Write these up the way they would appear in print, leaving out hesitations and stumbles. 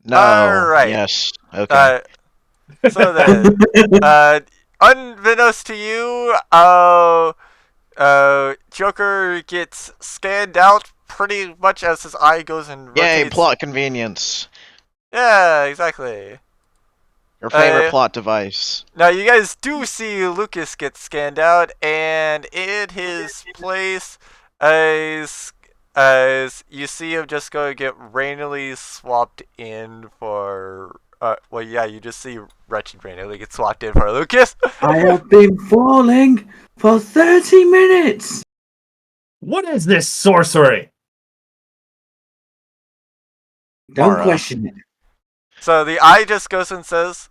No. Alright. Yes. Okay. Uh, so then, unbeknownst to you, Joker gets scanned out pretty much as his eye goes and Yay! rotates. Plot convenience. Yeah, exactly. Your favorite Uh, plot device. Now you guys do see Lucas get scanned out, and in his place, as you see him just go get randomly swapped in for. Well, yeah, you just see Wretched randomly get swapped in for Lucas. I have been falling for 30 minutes. What is this sorcery? Don't Mara. question it. So the eye just goes and says,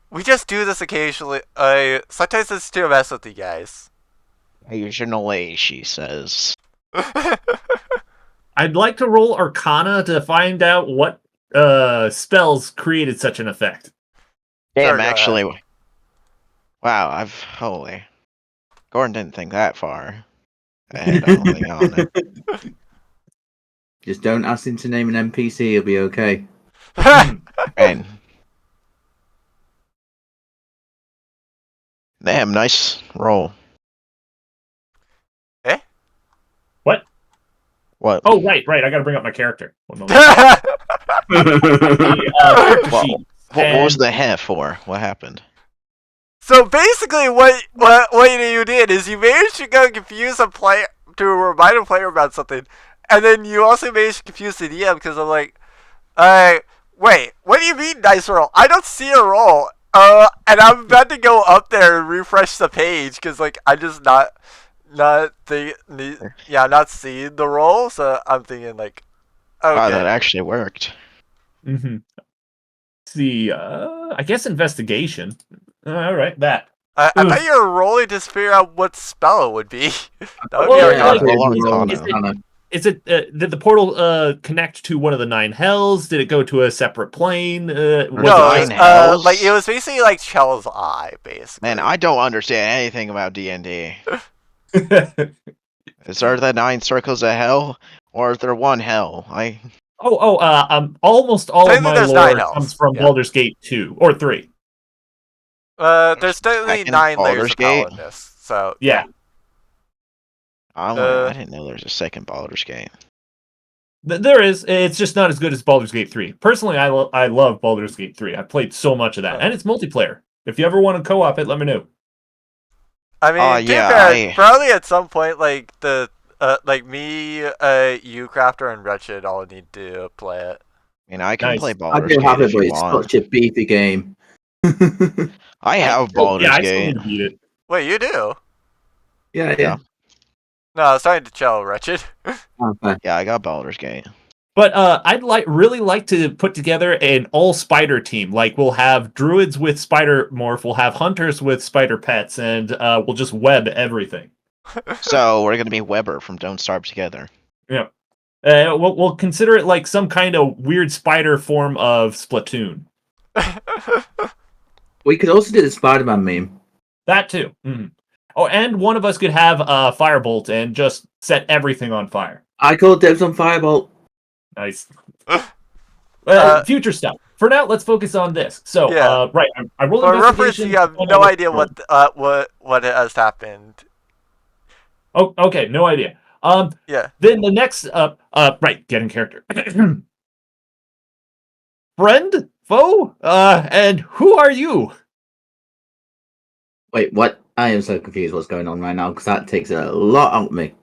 "We just do this occasionally. Sometimes it's to mess with you guys." Occasionally, she says. I'd like to roll Arcana to find out what spells created such an effect. Damn, Sure, go actually. ahead. Wow, holy. Gordon didn't think that far. ahead, I don't think on it. Just don't ask him to name an NPC, he'll be okay. And damn, nice roll. Eh? What? What? Oh, right. I gotta bring up my character. One moment. That's Character What, sheet. what was And- the heh for? What happened? So basically, what you did is you managed to go confuse a player to remind a player about something, and then you also managed to confuse the DM because I'm like, wait, what do you mean dice roll? I don't see a roll. And I'm about to go up there and refresh the page because like I just not not seeing the roll, so I'm thinking like, okay. Wow, that actually worked. Mm-hmm. See, I guess investigation. All right, that. I thought you were rolling to figure out what spell it would be. That would Well, be yeah, Arcana. roll Arcana. Is it? Did the portal connect to one of the 9 hells? Did it go to a separate plane? Was No, Nine it hells? was, like it was basically like Chell's eye, basically. Man, I don't understand anything about D&D. it? Is there the 9 circles of hell, or is there one hell? Almost all of Technically, my there's lore 9 hells, comes from yeah. Baldur's Gate 2 or 3. There's definitely Second 9 layers Baldur's of Gate? paladiness. So Yeah. I didn't know there's a second Baldur's Gate. There is. It's just not as good as Baldur's Gate 3. Personally, I love Baldur's Gate 3. I played so much of that, and it's multiplayer. If you ever want to co-op it, let me know. I mean, to be yeah, fair, probably at some point, like the like me, you, Crafter, and Wretched all need to play it. I mean, I can Nice. play I Baldur's do Gate have it, if but you it's want. such a beefy game. I have Baldur's I still Gate. need to beat it. Wait, you do? Yeah. No, I was starting to Chell, Wretched. Okay. Yeah, I got Baldur's Gate. But I'd really like to put together an all spider team. Like we'll have druids with spider morph, we'll have hunters with spider pets, and we'll just web everything. So we're gonna be Weber from Don't Starve Together. Yeah. We'll consider it like some kind of weird spider form of Splatoon. We could also do the Spider-Man meme. That too. Mm-hmm. Oh, and one of us could have a firebolt and just set everything on fire. I call dibs on Firebolt. Nice. Future stuff. For now, let's focus on this. So, Yeah. right, I rolled For reference, investigation. you have no idea what has happened. Oh, okay, no idea. Yeah. Then the next, right, get in character. Friend, foe, and who are you? Wait, what? I am so confused what's going on right now, because that takes a lot out of me.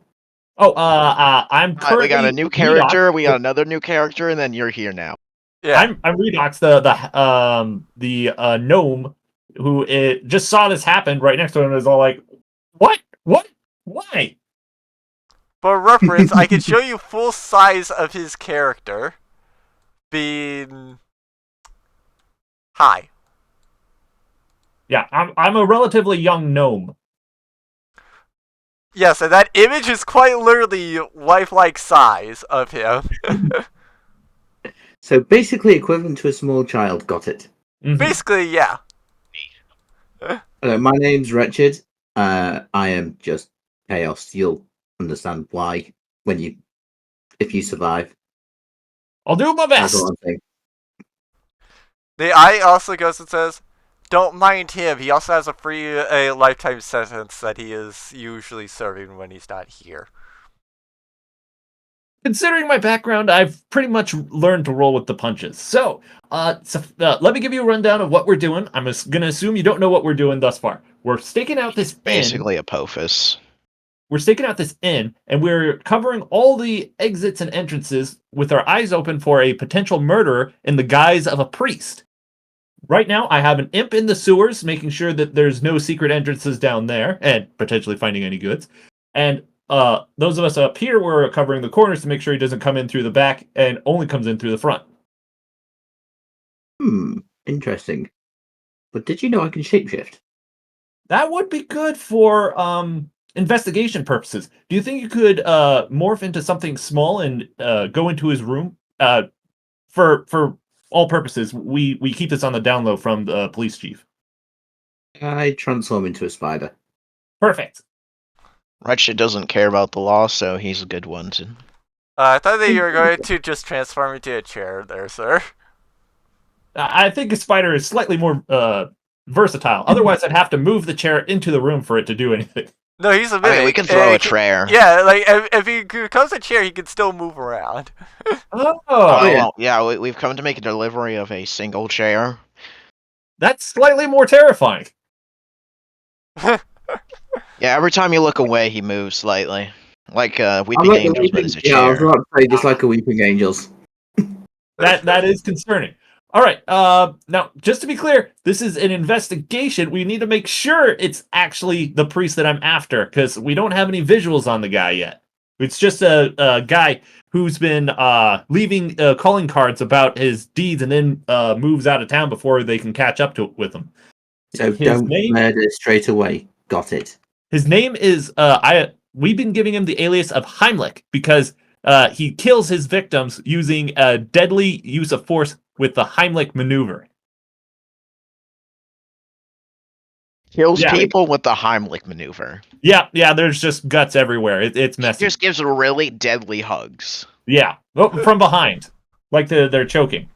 Oh, I'm currently. We got a new character. We got another new character, and then you're here now. Yeah. I'm Redox, the gnome who just saw this happen right next to him and is all like, "What? Why?" For reference, I can show you full size of his character being high. Yeah, I'm a relatively young gnome. Yes, and that image is quite literally lifelike size of him. So basically equivalent to a small child. Got it. Mhm. Basically, yeah. Hello, my name's Wretched. I am just chaos. You'll understand why if you survive. I'll do my That's best. what I'm saying. The eye also goes and says, "Don't mind him. He also has a lifetime sentence that he is usually serving when he's not here." Considering my background, I've pretty much learned to roll with the punches. So let me give you a rundown of what we're doing. I'm going to assume you don't know what we're doing thus far. We're staking out this inn. Basically a Apophis. We're staking out this inn, and we're covering all the exits and entrances with our eyes open for a potential murderer in the guise of a priest. Right now, I have an imp in the sewers, making sure that there's no secret entrances down there, and potentially finding any goods. And those of us up here, we're covering the corners to make sure he doesn't come in through the back and only comes in through the front. Interesting. But did you know I can shapeshift? That would be good for investigation purposes. Do you think you could morph into something small and go into his room? For all purposes, we keep this on the down low from the police chief. I transform into a spider. Perfect. Wretched doesn't care about the law, so he's a good one to... I thought that you were going to just transform into a chair there, sir. I think a spider is slightly more versatile. Otherwise, I'd have to move the chair into the room for it to do anything. No, he's a I mimic. mean, we can throw a chair. Yeah, like if he becomes a chair, he can still move around. Oh, Oh, yeah, we've come to make a delivery of a single chair. that's slightly more terrifying. Yeah, every time you look away, he moves slightly. Like Weeping I'm like a Angels, but weeping, it's a yeah, I was chair. about to say just like a weeping angels. That is concerning. All right. Now, just to be clear, this is an investigation. We need to make sure it's actually the priest that I'm after, because we don't have any visuals on the guy yet. It's just a guy who's been leaving calling cards about his deeds and then moves out of town before they can catch up with him. So His don't name- murder straight away. Got it. His name is we've been giving him the alias of Heimlich because he kills his victims using a deadly use of force with the Heimlich maneuver. Kills Yeah. people with the Heimlich maneuver. Yeah, there's just guts everywhere. It's He messy. just gives really deadly hugs. Yeah, from behind, like they're choking.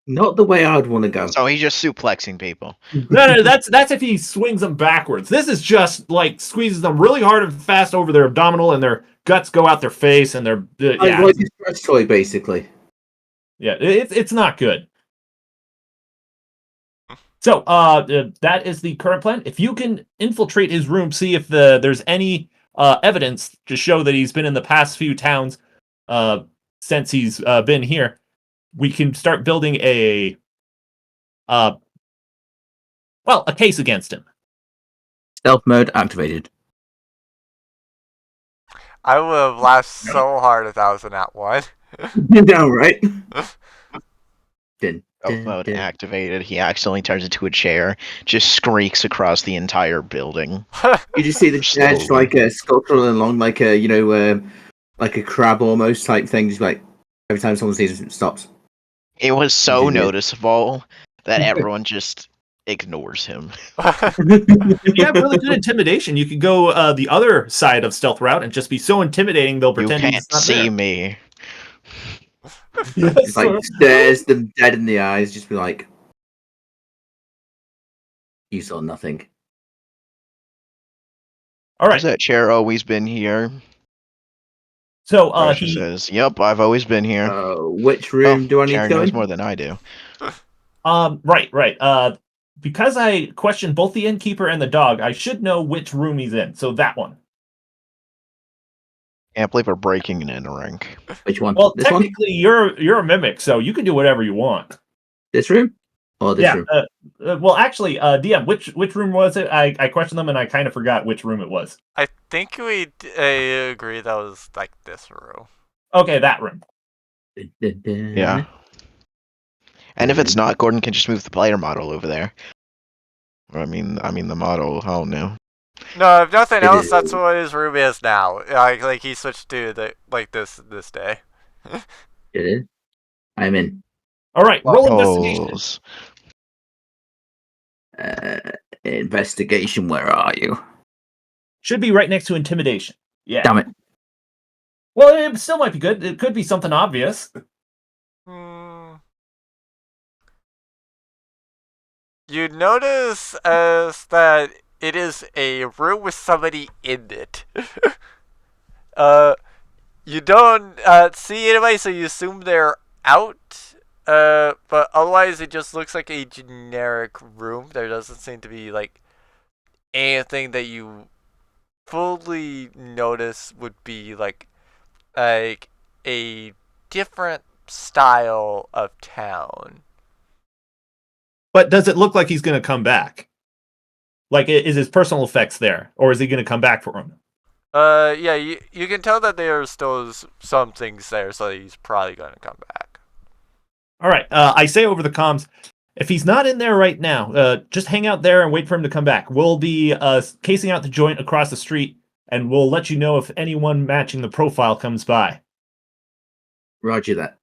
Not the way I'd want to go. So he's just suplexing people. No, that's if he swings them backwards. This is just like squeezes them really hard and fast over their abdominal, and their guts go out their face, and they're yeah, Like a stress toy, basically. yeah, it's not good. So that is the current plan. If you can infiltrate his room, see if there's any evidence to show that he's been in the past few towns since he's been here, we can start building a case against him. Stealth mode activated. I would have laughed so hard if that was an at one. No, right? Dun, Stealth mode dun. activated. He accidentally turns into a chair, just squeaks across the entire building. You just see the chair just like a sculptural along like a like a crab almost type thing, just like every time someone sees it, it stops. It was so Yeah. noticeable that everyone just ignores him. If you have really good intimidation, you could go the other side of stealth route and just be so intimidating they'll You pretend can't he's not see there. me. Yes, Just like stares them dead in the eyes, just be like, "You saw nothing." All Has right. that chair always been here? So Russia says, "Yep, I've always been here." Which room do I need Chair to go knows in? more than I do. right. Because I questioned both the innkeeper and the dog, I should know which room he's in. So that one. Can't believe we're breaking and entering. Which one? Well, This one? technically, you're a mimic, so you can do whatever you want. This room? Or this Yeah. room? Well, actually, DM, which room was it? I questioned them and I kind of forgot which room it was. I think we agree that was like this room. Okay, that room. Yeah. And if it's not, Gordon can just move the player model over there. Or I mean the model. Oh no. No, if nothing It else, is. that's what his room is now. Like he switched to this day. It is. I'm in. All right, roll investigation. Holes. Investigation, where are you? Should be right next to intimidation. Yeah. Damn it. Well, it still might be good. It could be something obvious. Hmm. you notice as that it is a room with somebody in it. You don't see anybody, so you assume they're out. But otherwise, it just looks like a generic room. There doesn't seem to be like anything that you fully notice would be like a different style of town. But does it look like he's going to come back? Like, is his personal effects there, or is he going to come back for him? Yeah, you can tell that there are still some things there, so he's probably going to come back. All right. I say over the comms, if he's not in there right now, just hang out there and wait for him to come back. We'll be casing out the joint across the street, and we'll let you know if anyone matching the profile comes by. Roger that.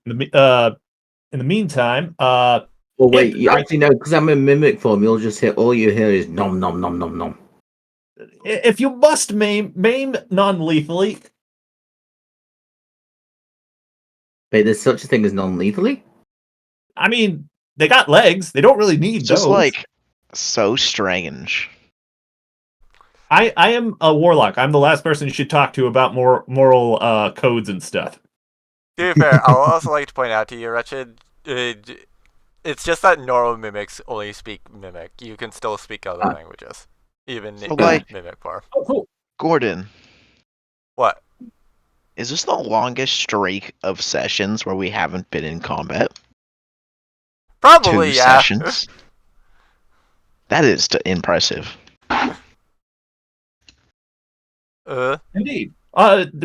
In the meantime, Well, wait, Imp, you actually know, because I'm in mimic form, you'll just hear, all you hear is nom nom nom nom nom. if you must maim non-lethally. Wait, there's such a thing as non-lethally? I mean, they got legs. They don't really need It's just those. like so strange. I am a warlock. I'm the last person you should talk to about moral codes and stuff. To be fair, I'll also like to point out to you, Wretched, it's just that normal mimics only speak mimic. You can still speak other languages, even in mimic form. Oh, cool. Gordon, What? is this the longest streak of sessions where we haven't been in combat? Probably, 2 yeah. sessions? That is impressive. Indeed.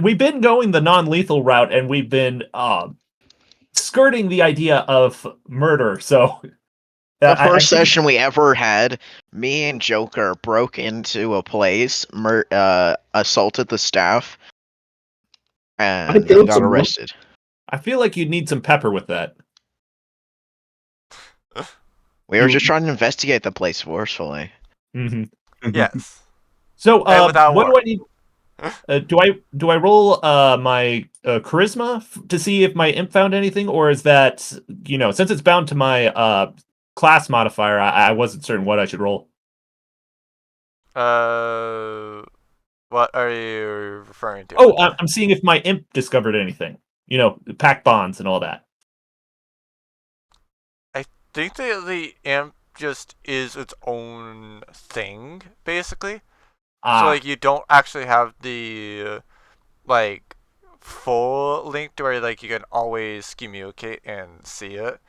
We've been going the non-lethal route, and we've been skirting the idea of murder. So The first session we ever had, me and Joker broke into a place, assaulted the staff, and killed got someone. arrested. I feel like you'd need some pepper with that. We were just trying to investigate the place forcefully. Mm-hmm. Yes. So, And without what war. do I need? Do I roll my charisma to see if my imp found anything, or is that since it's bound to my class modifier, I wasn't certain what I should roll. What are you referring to? Oh, I'm seeing if my imp discovered anything. Pack bonds and all that. I think that the imp just is its own thing, basically. So like you don't actually have the like full link to where like you can always communicate and see it.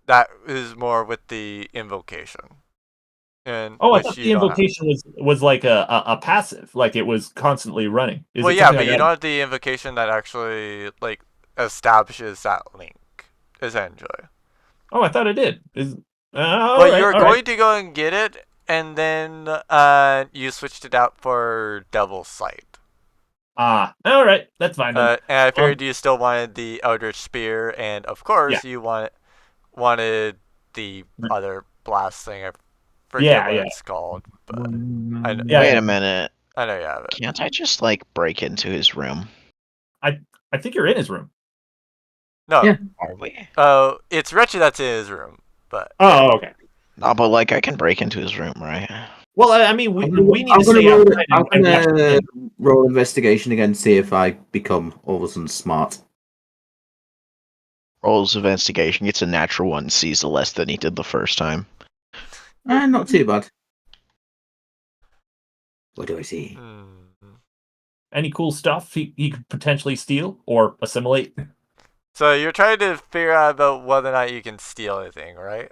That is more with the invocation. And I thought the invocation was like a passive, like it was constantly running. Well, yeah, but you don't have the invocation that actually like establishes that link, essentially. Oh, I thought it did. Well, you're going to go and get it, and then you switched it out for Devil's Sight. All right, that's fine. And I figured you still wanted the Eldritch Spear, and of course you wanted the other blast thing. I forget what it's called. But Wait a minute. I know you have it. Can't I just like break into his room? I think you're in his room. No. Yeah. Are we? Oh, it's Wretched that's in his room, but. Oh, okay. No, but like I can break into his room, right? Well, I mean, we need to stay outside. I'm gonna roll investigation again, see if I become all of a sudden smart. Rolls investigation, gets a natural 1, sees the less than he did the first time. Not too bad. What do I see? Any cool stuff he could potentially steal or assimilate? So you're trying to figure out about whether or not you can steal anything, right?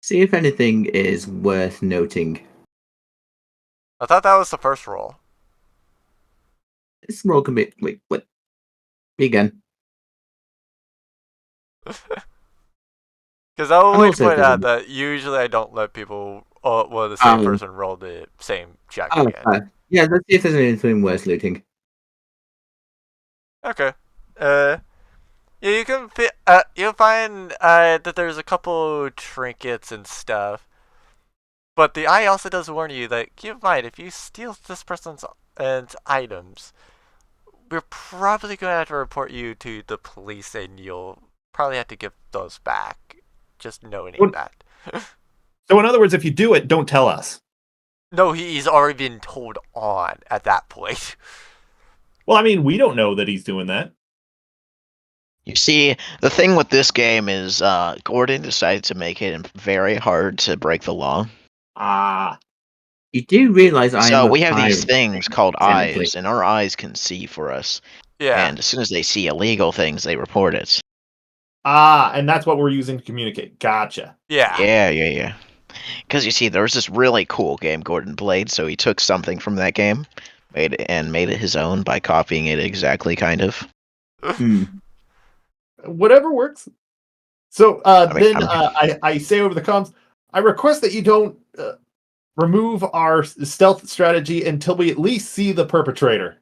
See if anything is worth noting. I thought that was the first roll. This roll can be... Wait, what? Begin. Because I will always point out that usually I don't let people, the same person roll the same check again. Yeah, let's see if there's anything worth looting. Okay. Yeah, you can you'll find that there's a couple trinkets and stuff. But the eye also does warn you that keep in mind if you steal this person's items, we're probably going to have to report you to the police, and you'll probably have to give those back. Just noting that. So in other words, if you do it, don't tell us. No, he's already been told on at that point. Well, I mean, we don't know that he's doing that. You see, the thing with this game is Gordon decided to make it very hard to break the law. Ah. You do realize I am So a we have these pirate, things called technically. eyes, and our eyes can see for us. Yeah. And as soon as they see illegal things, they report it. And that's what we're using to communicate. Gotcha. Yeah. Yeah. Because you see, there was this really cool game Gordon played, so he took something from that game, made it his own by copying it exactly, kind of. Hmm. Whatever works. So mean, I say over the comms, I request that you don't remove our stealth strategy until we at least see the perpetrator.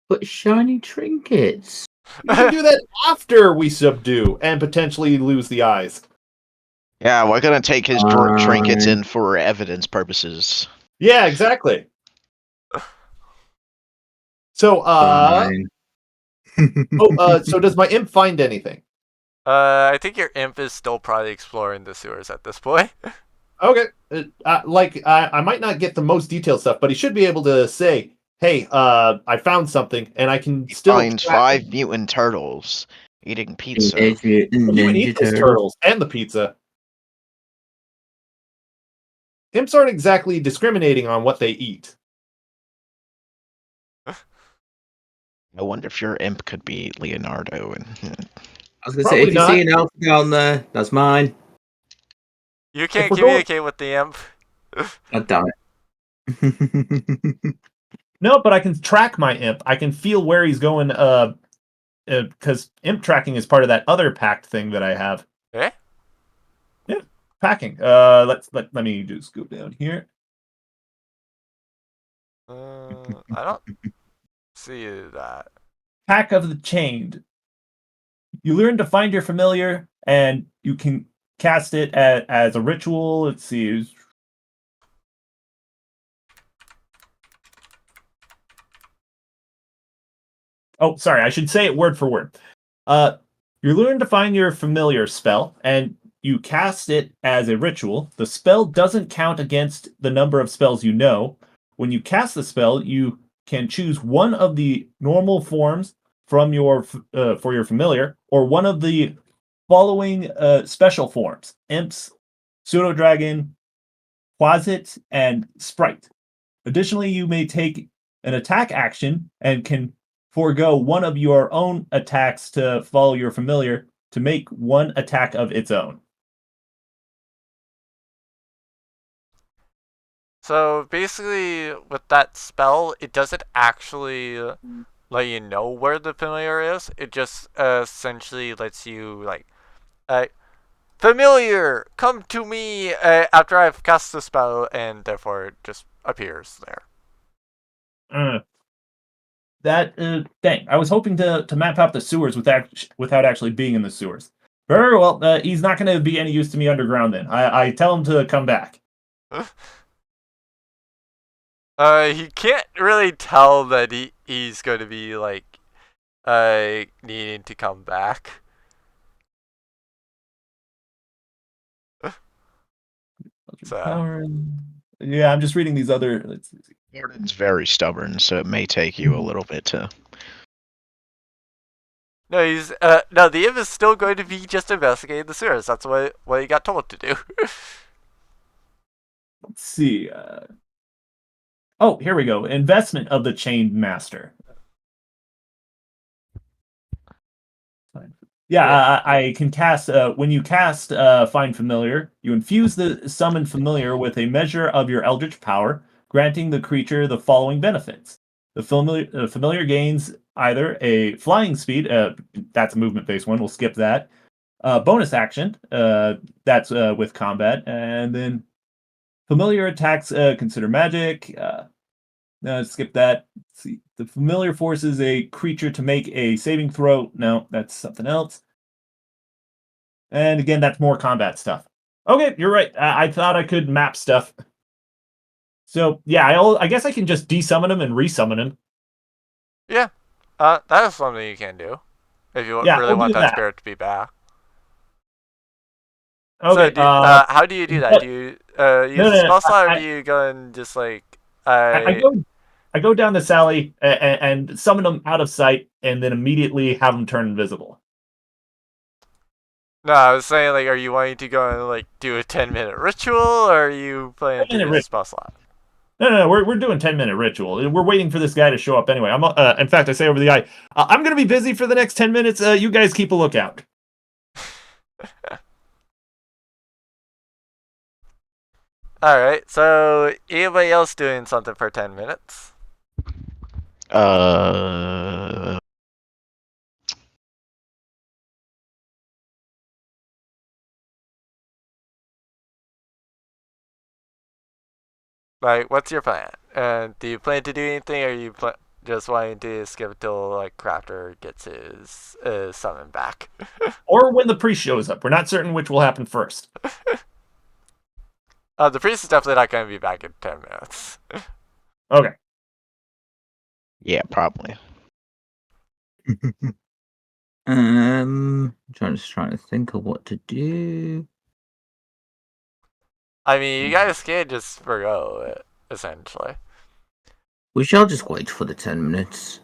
But shiny trinkets. We can do that after we subdue and potentially lose the eyes. Yeah, we're gonna take his trinkets Fine. in for evidence purposes. Yeah, exactly. So Fine. so does my imp find anything? I think your imp is still probably exploring the sewers at this point. Okay. I might not get the most detailed stuff, but he should be able to say, "Hey, I found something," and I can still Finds track 5 mutant turtles eating pizza. Teenage Mutant You can Ninja eat those Turtles. turtles and the pizza. Imps aren't exactly discriminating on what they eat. I wonder if your imp could be Leonardo. And I was gonna say, Probably if you not. see an elf down there, that's mine. You can't we're communicate with the imp. God damn it. No, but I can track my imp. I can feel where he's going. Because imp tracking is part of that other pact thing that I have. Eh? Yeah, packing. Let me just go down here. I don't see that. Pack of the Chained. You learn to find your familiar, and you can cast it as a ritual. Let's see. Oh, sorry. I should say it word for word. You learn to find your familiar spell, and you cast it as a ritual. The spell doesn't count against the number of spells you know. When you cast the spell, you can choose one of the normal forms from your for your familiar, or one of the following special forms: imps, pseudo dragon, quasit, and sprite. Additionally, you may take an attack action and can forego one of your own attacks to follow your familiar to make one attack of its own. So basically, with that spell, it doesn't actually let you know where the familiar is. It just essentially lets you familiar, come to me after I've cast the spell, and therefore it just appears there. Dang, I was hoping to map out the sewers without actually being in the sewers. Very well, he's not going to be any use to me underground then. I tell him to come back. He can't really tell that he's going to be needing to come back. So. Yeah, I'm just reading these other. Gordon's very stubborn, so it may take you a little bit to. No, the imp is still going to be just investigating the sewers. That's what he got told to do. Let's see. Oh, here we go. Investment of the Chained Master. Yeah, I can cast. When you cast Find Familiar, you infuse the summoned familiar with a measure of your eldritch power, granting the creature the following benefits. The familiar gains either a flying speed, that's a movement-based one, we'll skip that. Bonus action, that's with combat, and then familiar attacks consider magic. Skip that. Let's see. The familiar forces a creature to make a saving throw. No, that's something else. And again, that's more combat stuff. Okay, you're right. I thought I could map stuff. So yeah, I guess I can just desummon him and resummon him. Yeah, that is something you can do if you really want that spirit to be back. Okay. How do you do that? Do you use no, a no, spell slot, or I- do you go and just like I go down this alley and summon them out of sight, and then immediately have them turn invisible. No, I was saying, like, are you wanting to go and like do a 10-minute ritual, or are you planning to 10-minute use a ritual. spell slot? No, we're doing 10-minute ritual. We're waiting for this guy to show up anyway. In fact, I say over the guy, I'm gonna be busy for the next 10 minutes. You guys keep a lookout. All right. So anybody else doing something for 10 minutes? Uh, Like, what's your plan? And do you plan to do anything, or are you just wanting to skip until like Crafter gets his summon back? Or when the priest shows up. We're not certain which will happen first. The priest is definitely not going to be back in 10 minutes. Okay. yeah, probably. Just trying to think of what to do. I mean, you guys can just forgo it, essentially. We shall just wait for the 10 minutes.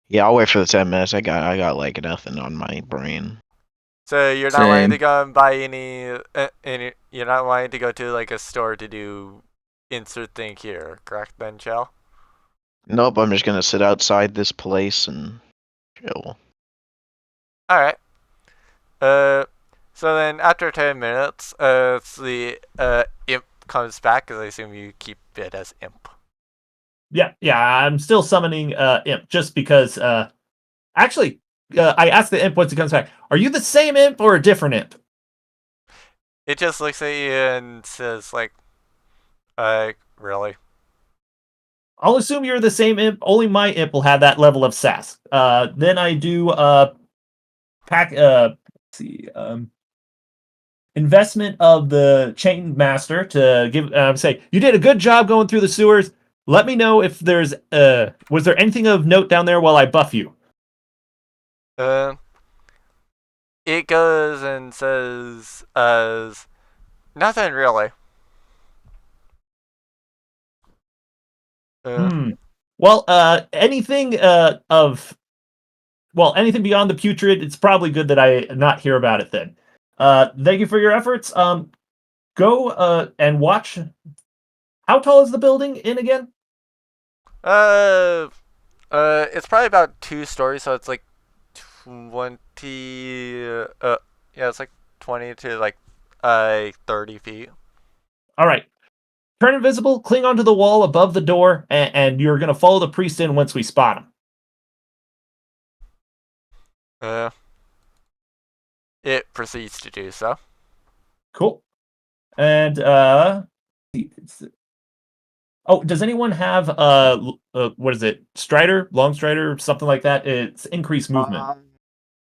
Yeah, I'll wait for the 10 minutes. I got like nothing on my brain. So you're not wanting to Same. go and buy any. You're not wanting to go to like a store to do insert thing here, correct? Then, Chell. Nope, I'm just gonna sit outside this place and chill. All right. So then after 10 minutes, the imp comes back, because I assume you keep it as imp. Yeah, I'm still summoning Imp just because actually I asked the Imp once he comes back, are you the same Imp or a different Imp? It just looks at you and says like, really? I'll assume you're the same Imp, only my Imp will have that level of sass. Then I do let's see, investment of the Chain Master to give say, you did a good job going through the sewers. Let me know if there's was there anything of note down there while I buff you? It goes and says, nothing really. Well, anything anything beyond the putrid, it's probably good that I not hear about it then. Thank you for your efforts. Go and watch. How tall is the building in again? It's probably about 2 stories, so it's like 20. Yeah, it's like 20 to like 30 feet. All right. Turn invisible, cling onto the wall above the door, and you're going to follow the priest in once we spot him. It proceeds to do so. Cool. And does anyone have what is it? Strider, long strider, something like that? It's increased movement.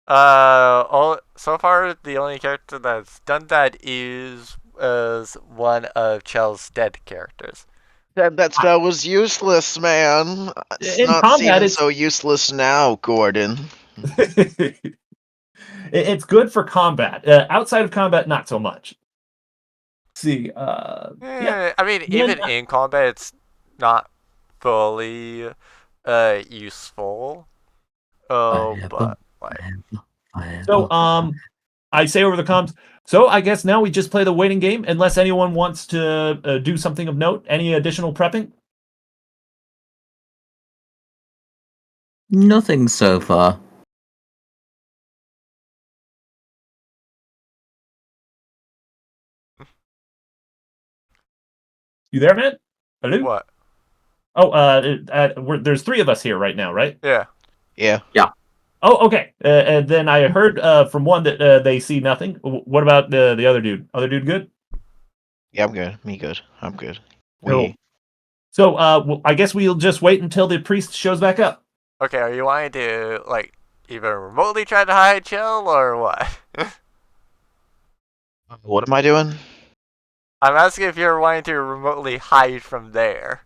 So far the only character that's done that is one of Chell's dead characters. That spell was useless, man. It's In not combat, seeming so useless now, Gordon. It's good for combat. Outside of combat, not so much. Let's see. Yeah. I mean, even in combat, it's not fully useful. But like. So I say over the comms. So I guess now we just play the waiting game, unless anyone wants to do something of note. Any additional prepping? Nothing so far. You there, man? Hello? What? Oh, there's 3 of us here right now, right? Yeah. Yeah. Oh, okay. And then I heard from one that they see nothing. What about the other dude? Other dude good? Yeah, I'm good. Me good. I'm good. Cool. So I guess we'll just wait until the priest shows back up. Okay, are you wanting to like even remotely try to hide Chill or what? What am I doing? I'm asking if you're wanting to remotely hide from there.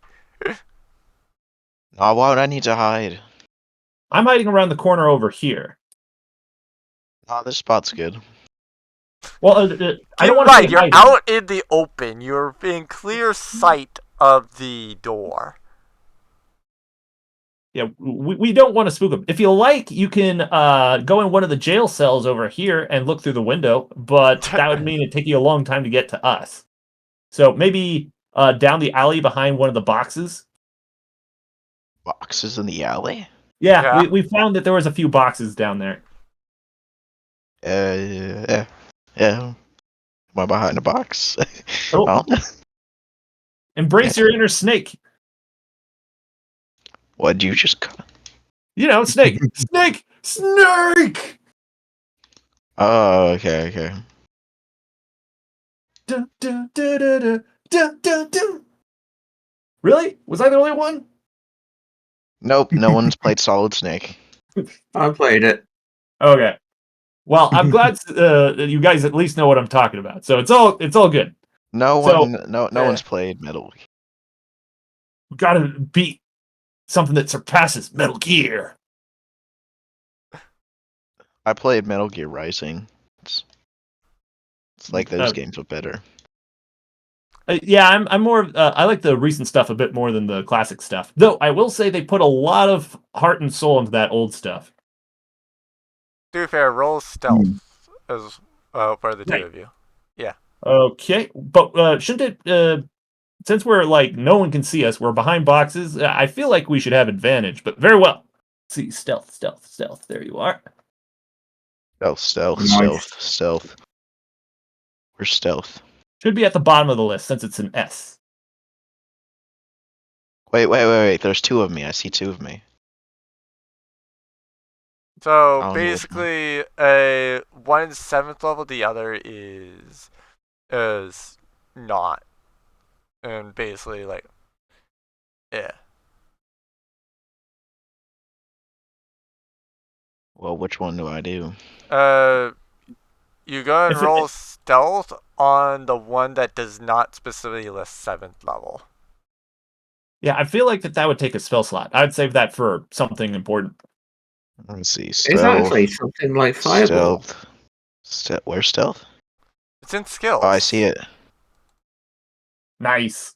Oh, why would I need to hide? I'm hiding around the corner over here. Oh, this spot's good. Well, I Keep don't in want to mind, say you're hiding. out in the open. You're in clear sight of the door. Yeah, we don't want to spook them. If you like, you can go in one of the jail cells over here and look through the window, but that would mean it'd take you a long time to get to us. So maybe down the alley behind one of the boxes. Boxes in the alley. Yeah, Yeah. we found that there was a few boxes down there. Yeah. Am I behind a box? Oh. I don't know. Embrace your inner snake. What'd you just cut? You know, snake, snake, snake. Oh, okay. Dun, dun, dun, dun, dun, dun, dun, dun. Really? Was I the only one? Nope, no one's played Solid Snake. I played it. Okay. Well, I'm glad that you guys at least know what I'm talking about. So it's all good. No So- one, no one's played Metal. We gotta beat something that surpasses Metal Gear. I played Metal Gear Rising. It's like those Okay. games, but better. Yeah, I'm more. I like the recent stuff a bit more than the classic stuff. Though I will say they put a lot of heart and soul into that old stuff. To be fair, roll stealth as for the two Right. of you. Okay, but shouldn't it? Since we're like no one can see us, we're behind boxes. I feel like we should have advantage. But very well. Let's see, stealth. There you are. Stealth. Nice. Where's stealth? Should be at the bottom of the list since it's an S. Wait. There's two of me. I see two of me. So I don't know which one. basically, one is 7th level, the other is not, and basically like, yeah. Well, which one do I do? You go and If it- roll stealth on the one that does not specifically list 7th level. Yeah, I feel like that would take a spell slot. I'd save that for something important. Let me see. It's Stealth. actually something like Fireball. Where's stealth? It's in skills. Oh, I see it. Nice.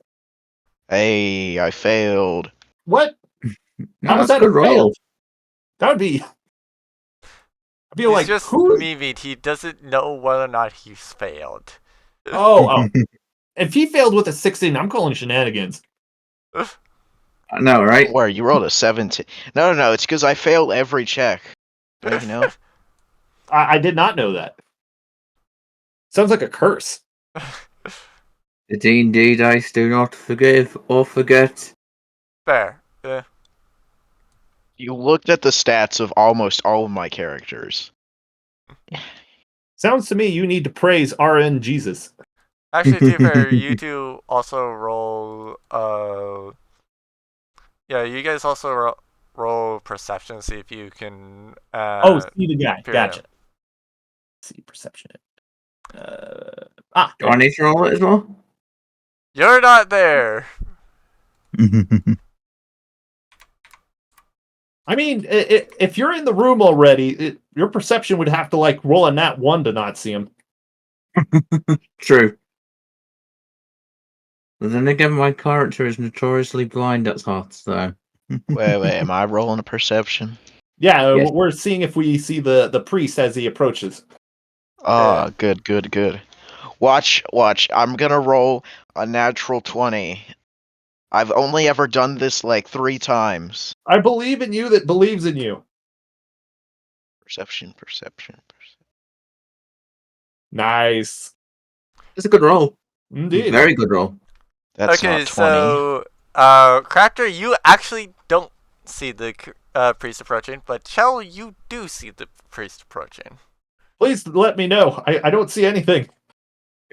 Hey, I failed. What? No, How was that's that a a good roll. fail? That would be. I'd be He's like, just who? mimicked. He doesn't know whether or not he's failed. Oh. If he failed with a 16, I'm calling shenanigans. I know, right? Where you rolled a 17? No. It's because I failed every check. Don't you know? I did not know that. Sounds like a curse. The D&D dice do not forgive or forget. Fair. Yeah. You looked at the stats of almost all of my characters. Sounds to me you need to praise RN Jesus. Actually, to be fair, you two also roll. Yeah, you guys also roll perception. See if you can. See the guy. peer Gotcha. him. See perception. Do I need to roll it as well? You're not there. I mean, if you're in the room already, your perception would have to like roll a nat 1 to not see him. True. But then again, my character is notoriously blind at heart, so. Wait, am I rolling a perception? Yeah, Yes. we're seeing if we see the priest as he approaches. Oh, Yeah. good. Watch. I'm gonna roll a natural 20. I've only ever done this like 3 times. I believe in you that believes in you. Perception. Nice. It's a good roll. Indeed. Very good roll. That's Okay, not 20. so Crafter, you actually don't see the priest approaching, but Chell, you do see the priest approaching. Please let me know. I don't see anything.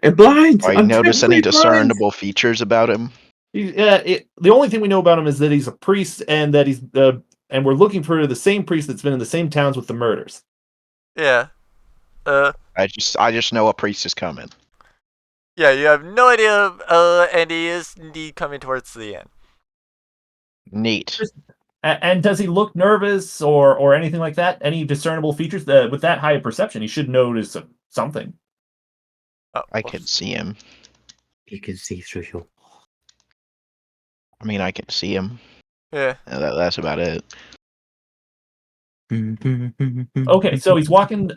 I'm blind. Do I I'm notice any terribly blind. discernible features about him? The only thing we know about him is that he's a priest and that he's and we're looking for the same priest that's been in the same towns with the murders. Yeah. I just know a priest is coming. Yeah, you have no idea, and he is indeed coming towards the end. Neat. And does he look nervous or anything like that? Any discernible features? With that high of perception, he should notice something. Oh, I whoops. can see him. You can see through your. I mean, I can see him. Yeah. That's about it. Okay, so he's walking.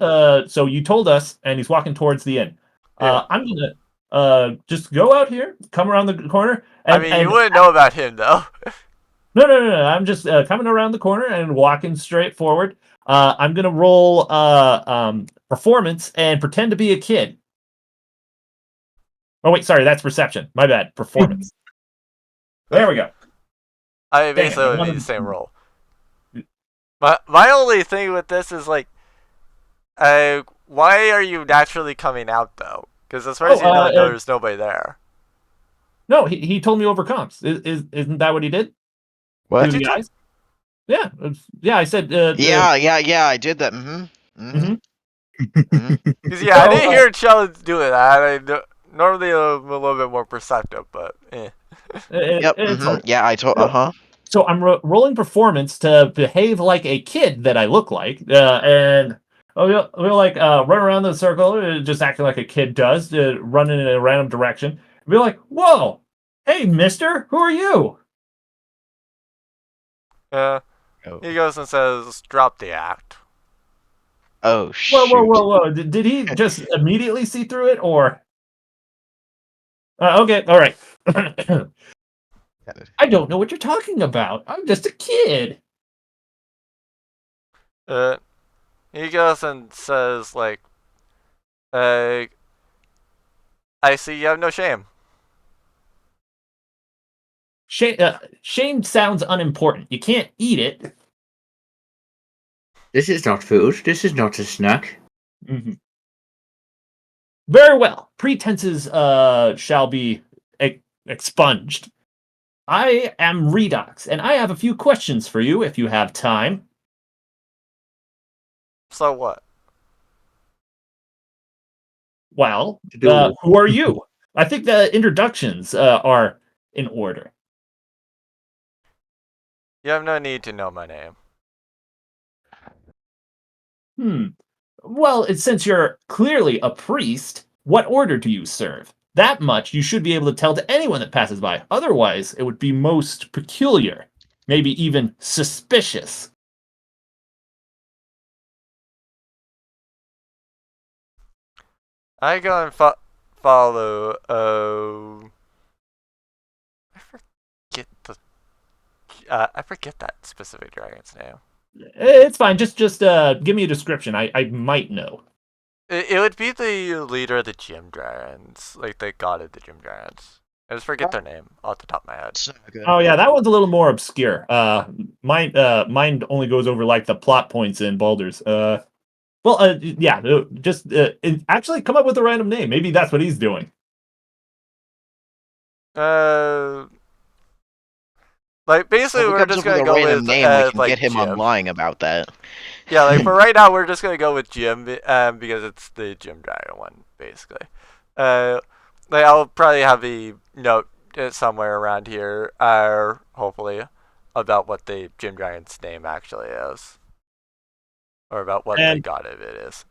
So you told us, and he's walking towards the inn. Yeah. I'm gonna just go out here, come around the corner, I and mean, you wouldn't know about him though. no. I'm just coming around the corner and walking straight forward. I'm gonna roll performance and pretend to be a kid. Oh wait, sorry, that's perception. My bad. Performance. There we go. I mean, Dang it, basically I it would be wanted- the same role. My only thing with this is like, why are you naturally coming out though? Because as far as you know, there's nobody there. No, he told me over comms. Isn't that what he did? What? Through the eyes? Yeah, yeah. I said. Yeah, I did that. Mm-hmm. Because I didn't hear Chell doing that. Normally I'm a little bit more perceptive, but eh. Yep. It's all right. Yeah, I told. So I'm rolling performance to behave like a kid that I look like, and we'll like run around the circle, just acting like a kid does, running in a random direction. Be like, "Whoa, hey, Mister, who are you?" He goes and says, "Drop the act." Oh shoot! Whoa! Did he just immediately see through it, or? Okay, all right. I don't know what you're talking about. I'm just a kid. He goes and says, like, I see you have no shame. Shame sounds unimportant. You can't eat it. This is not food. This is not a snack. Mm-hmm. Very well. Pretenses shall be expunged. I am Redox, and I have a few questions for you if you have time. So what? Well, who are you? I think the introductions are in order. You have no need to know my name. Well, since you're clearly a priest, what order do you serve? That much you should be able to tell to anyone that passes by. Otherwise, it would be most peculiar, maybe even suspicious. I go and follow. I forget that specific dragon's name. It's fine. Just give me a description. I might know. It would be the leader of the Gym Dragons, like the god of the Gym Dragons. I just forget their name off the top of my head. Oh yeah, that one's a little more obscure. Mine only goes over like the plot points in Baldur's. Yeah, just actually come up with a random name. Maybe that's what he's doing. Like basically, we're just gonna go with name. We can like get him Jim. on lying about that. Yeah, like for right now, we're just gonna go with Jim, because it's the Gym Dragon one, basically. Like I'll probably have a note somewhere around here, hopefully, about what the Gym Dragon's name actually is, or about what the god of it is.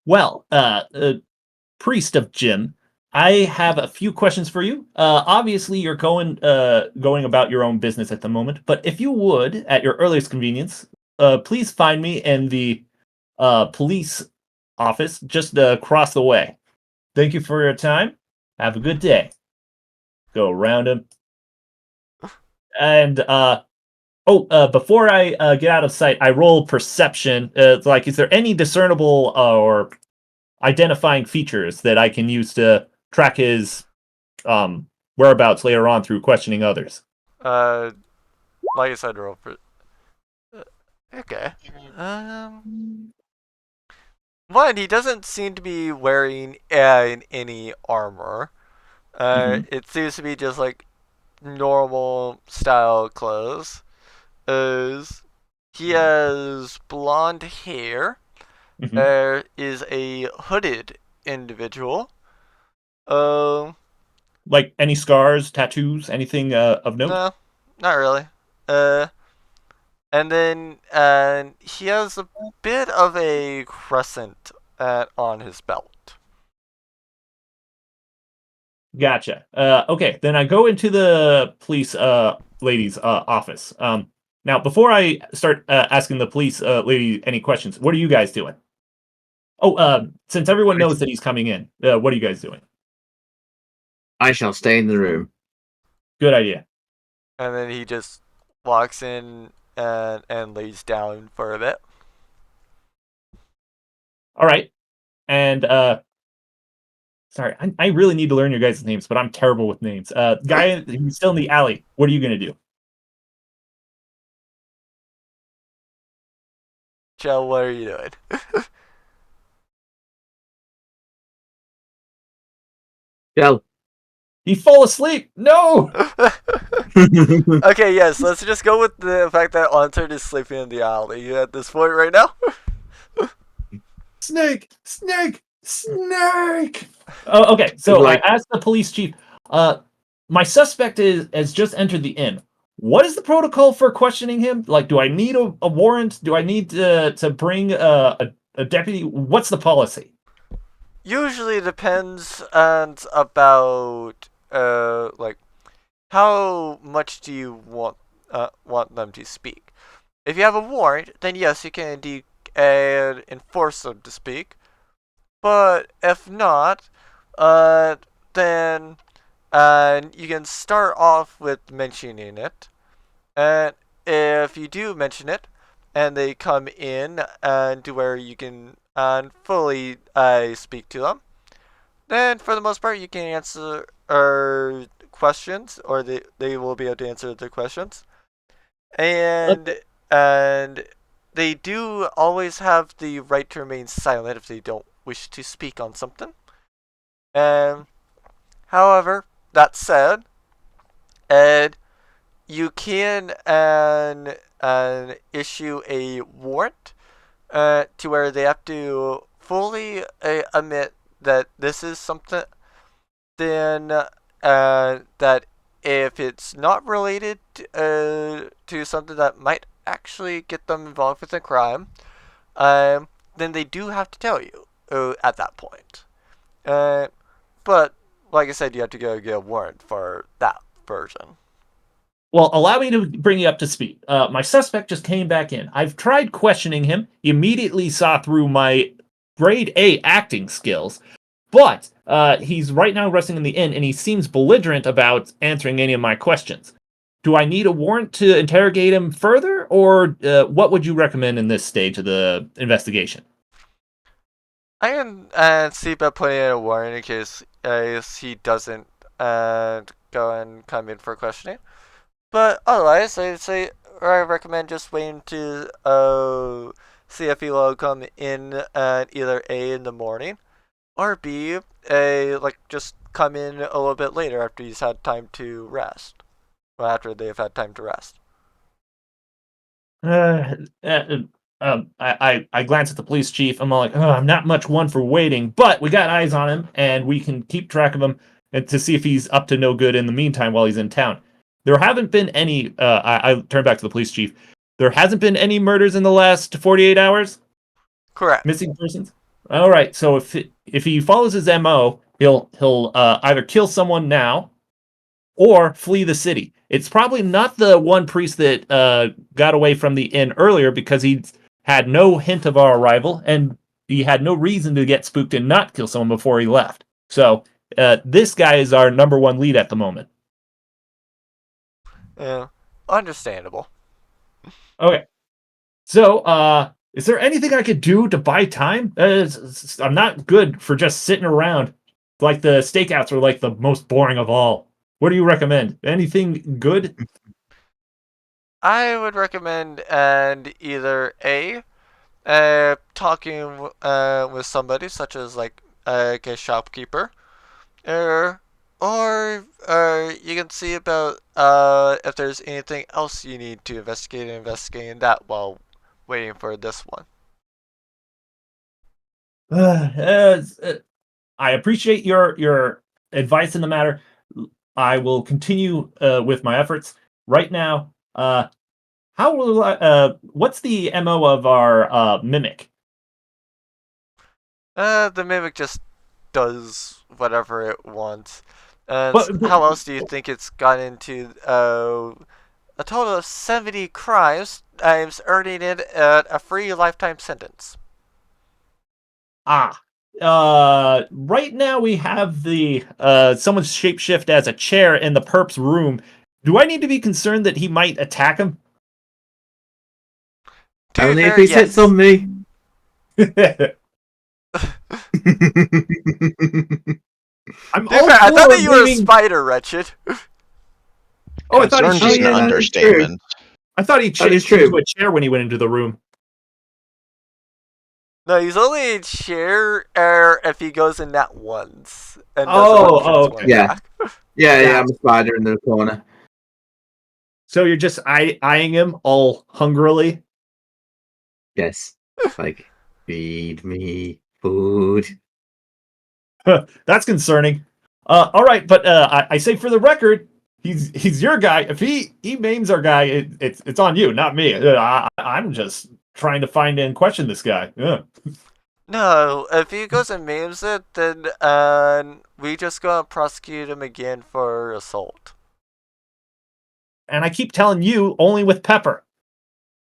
Well, priest of Jim, I have a few questions for you. Obviously, you're going about your own business at the moment, but if you would, at your earliest convenience, please find me in the police office just across the way. Thank you for your time. Have a good day. Go around him. And before I get out of sight, I roll perception. Like, is there any discernible or identifying features that I can use to track his whereabouts later on through questioning others? Like I said, roll for. Okay. One, he doesn't seem to be wearing any armor. It seems to be just like normal style clothes. He has blonde hair. Is a hooded individual. Like any scars, tattoos, anything of note? No, not really. And then he has a bit of a crescent on his belt. Gotcha. Okay, then I go into the police lady's office. Now, before I start asking the police lady any questions, what are you guys doing? Oh, since everyone knows that he's coming in, what are you guys doing? I shall stay in the room. Good idea. And then he just walks in and lays down for a bit. All right. And sorry, I really need to learn your guys' names, but I'm terrible with names. Guy who's still in the alley, what are you gonna do? Joe, what are you doing? Shell. He fall asleep. No. Okay, yes, let's just go with the fact that Lantern is sleeping in the alley at this point right now. Snake. Oh, okay. So Like- I asked the police chief. My suspect has just entered the inn. What is the protocol for questioning him? Like, do I need a warrant? Do I need to bring a deputy? What's the policy? Usually depends on about like how much do you want them to speak. If you have a warrant, then yes, you can indeed enforce them to speak. But if not, then you can start off with mentioning it. And if you do mention it, and they come in and to where you can fully speak to them, then for the most part you can answer questions, or they will be able to answer the questions. And they do always have the right to remain silent if they don't wish to speak on something. However, that said, you can issue a warrant to where they have to fully admit that this is something, then that if it's not related to something that might actually get them involved with a crime, then they do have to tell you at that point. But like I said, you have to go get a warrant for that version. Well, allow me to bring you up to speed. My suspect just came back in. I've tried questioning him. He immediately saw through my grade A acting skills, but he's right now resting in the inn, and he seems belligerent about answering any of my questions. Do I need a warrant to interrogate him further, or what would you recommend in this stage of the investigation? I can see about putting in a warrant in case he doesn't go and come in for questioning. But otherwise, I recommend just waiting to see if he will come in at either A in the morning, or B, just come in a little bit later after he's had time to rest. Well, after they've had time to rest. I glance at the police chief. I'm all like, oh, I'm not much one for waiting, but we got eyes on him, and we can keep track of him and to see if he's up to no good in the meantime while he's in town. There haven't been any. I turn back to the police chief. There hasn't been any murders in the last 48 hours. Correct. Missing persons. All right. So if he follows his MO, he'll either kill someone now or flee the city. It's probably not the one priest that got away from the inn earlier, because he had no hint of our arrival, and he had no reason to get spooked and not kill someone before he left. So this guy is our number one lead at the moment. Yeah, understandable. Okay. So, is there anything I could do to buy time? I'm not good for just sitting around. Like, the stakeouts are like the most boring of all. What do you recommend? Anything good? I would recommend either A, talking with somebody such as like a shopkeeper, or you can see about if there's anything else you need to investigating that while waiting for this one. I appreciate your advice in the matter. I will continue with my efforts. Right now, how will what's the MO of our mimic? The mimic just does whatever it wants. But How else do you think it's got into a total of 70 crimes, earning it a free lifetime sentence? right now we have the someone's shapeshift as a chair in the perp's room. Do I need to be concerned that he might attack him? To be Only if fair, he yes. sits on me. I'm To be fair, I thought that you were a spider, Wretched. Oh, I thought he Concerned is changed. an that is true. understatement. I thought he That is changed true. into a chair when he went into the room. No, he's only a chair if he goes in that once. And Okay. Yeah. Yeah, Yeah. I'm a spider in the corner. So you're just eyeing him all hungrily. Yes. Like, feed me food. That's concerning. All right, but I say for the record, he's your guy. If he maims our guy, it's on you, not me. I'm just trying to find and question this guy. Yeah. No, if he goes and maims it, then we just go and prosecute him again for assault. And I keep telling you, only with Pepper.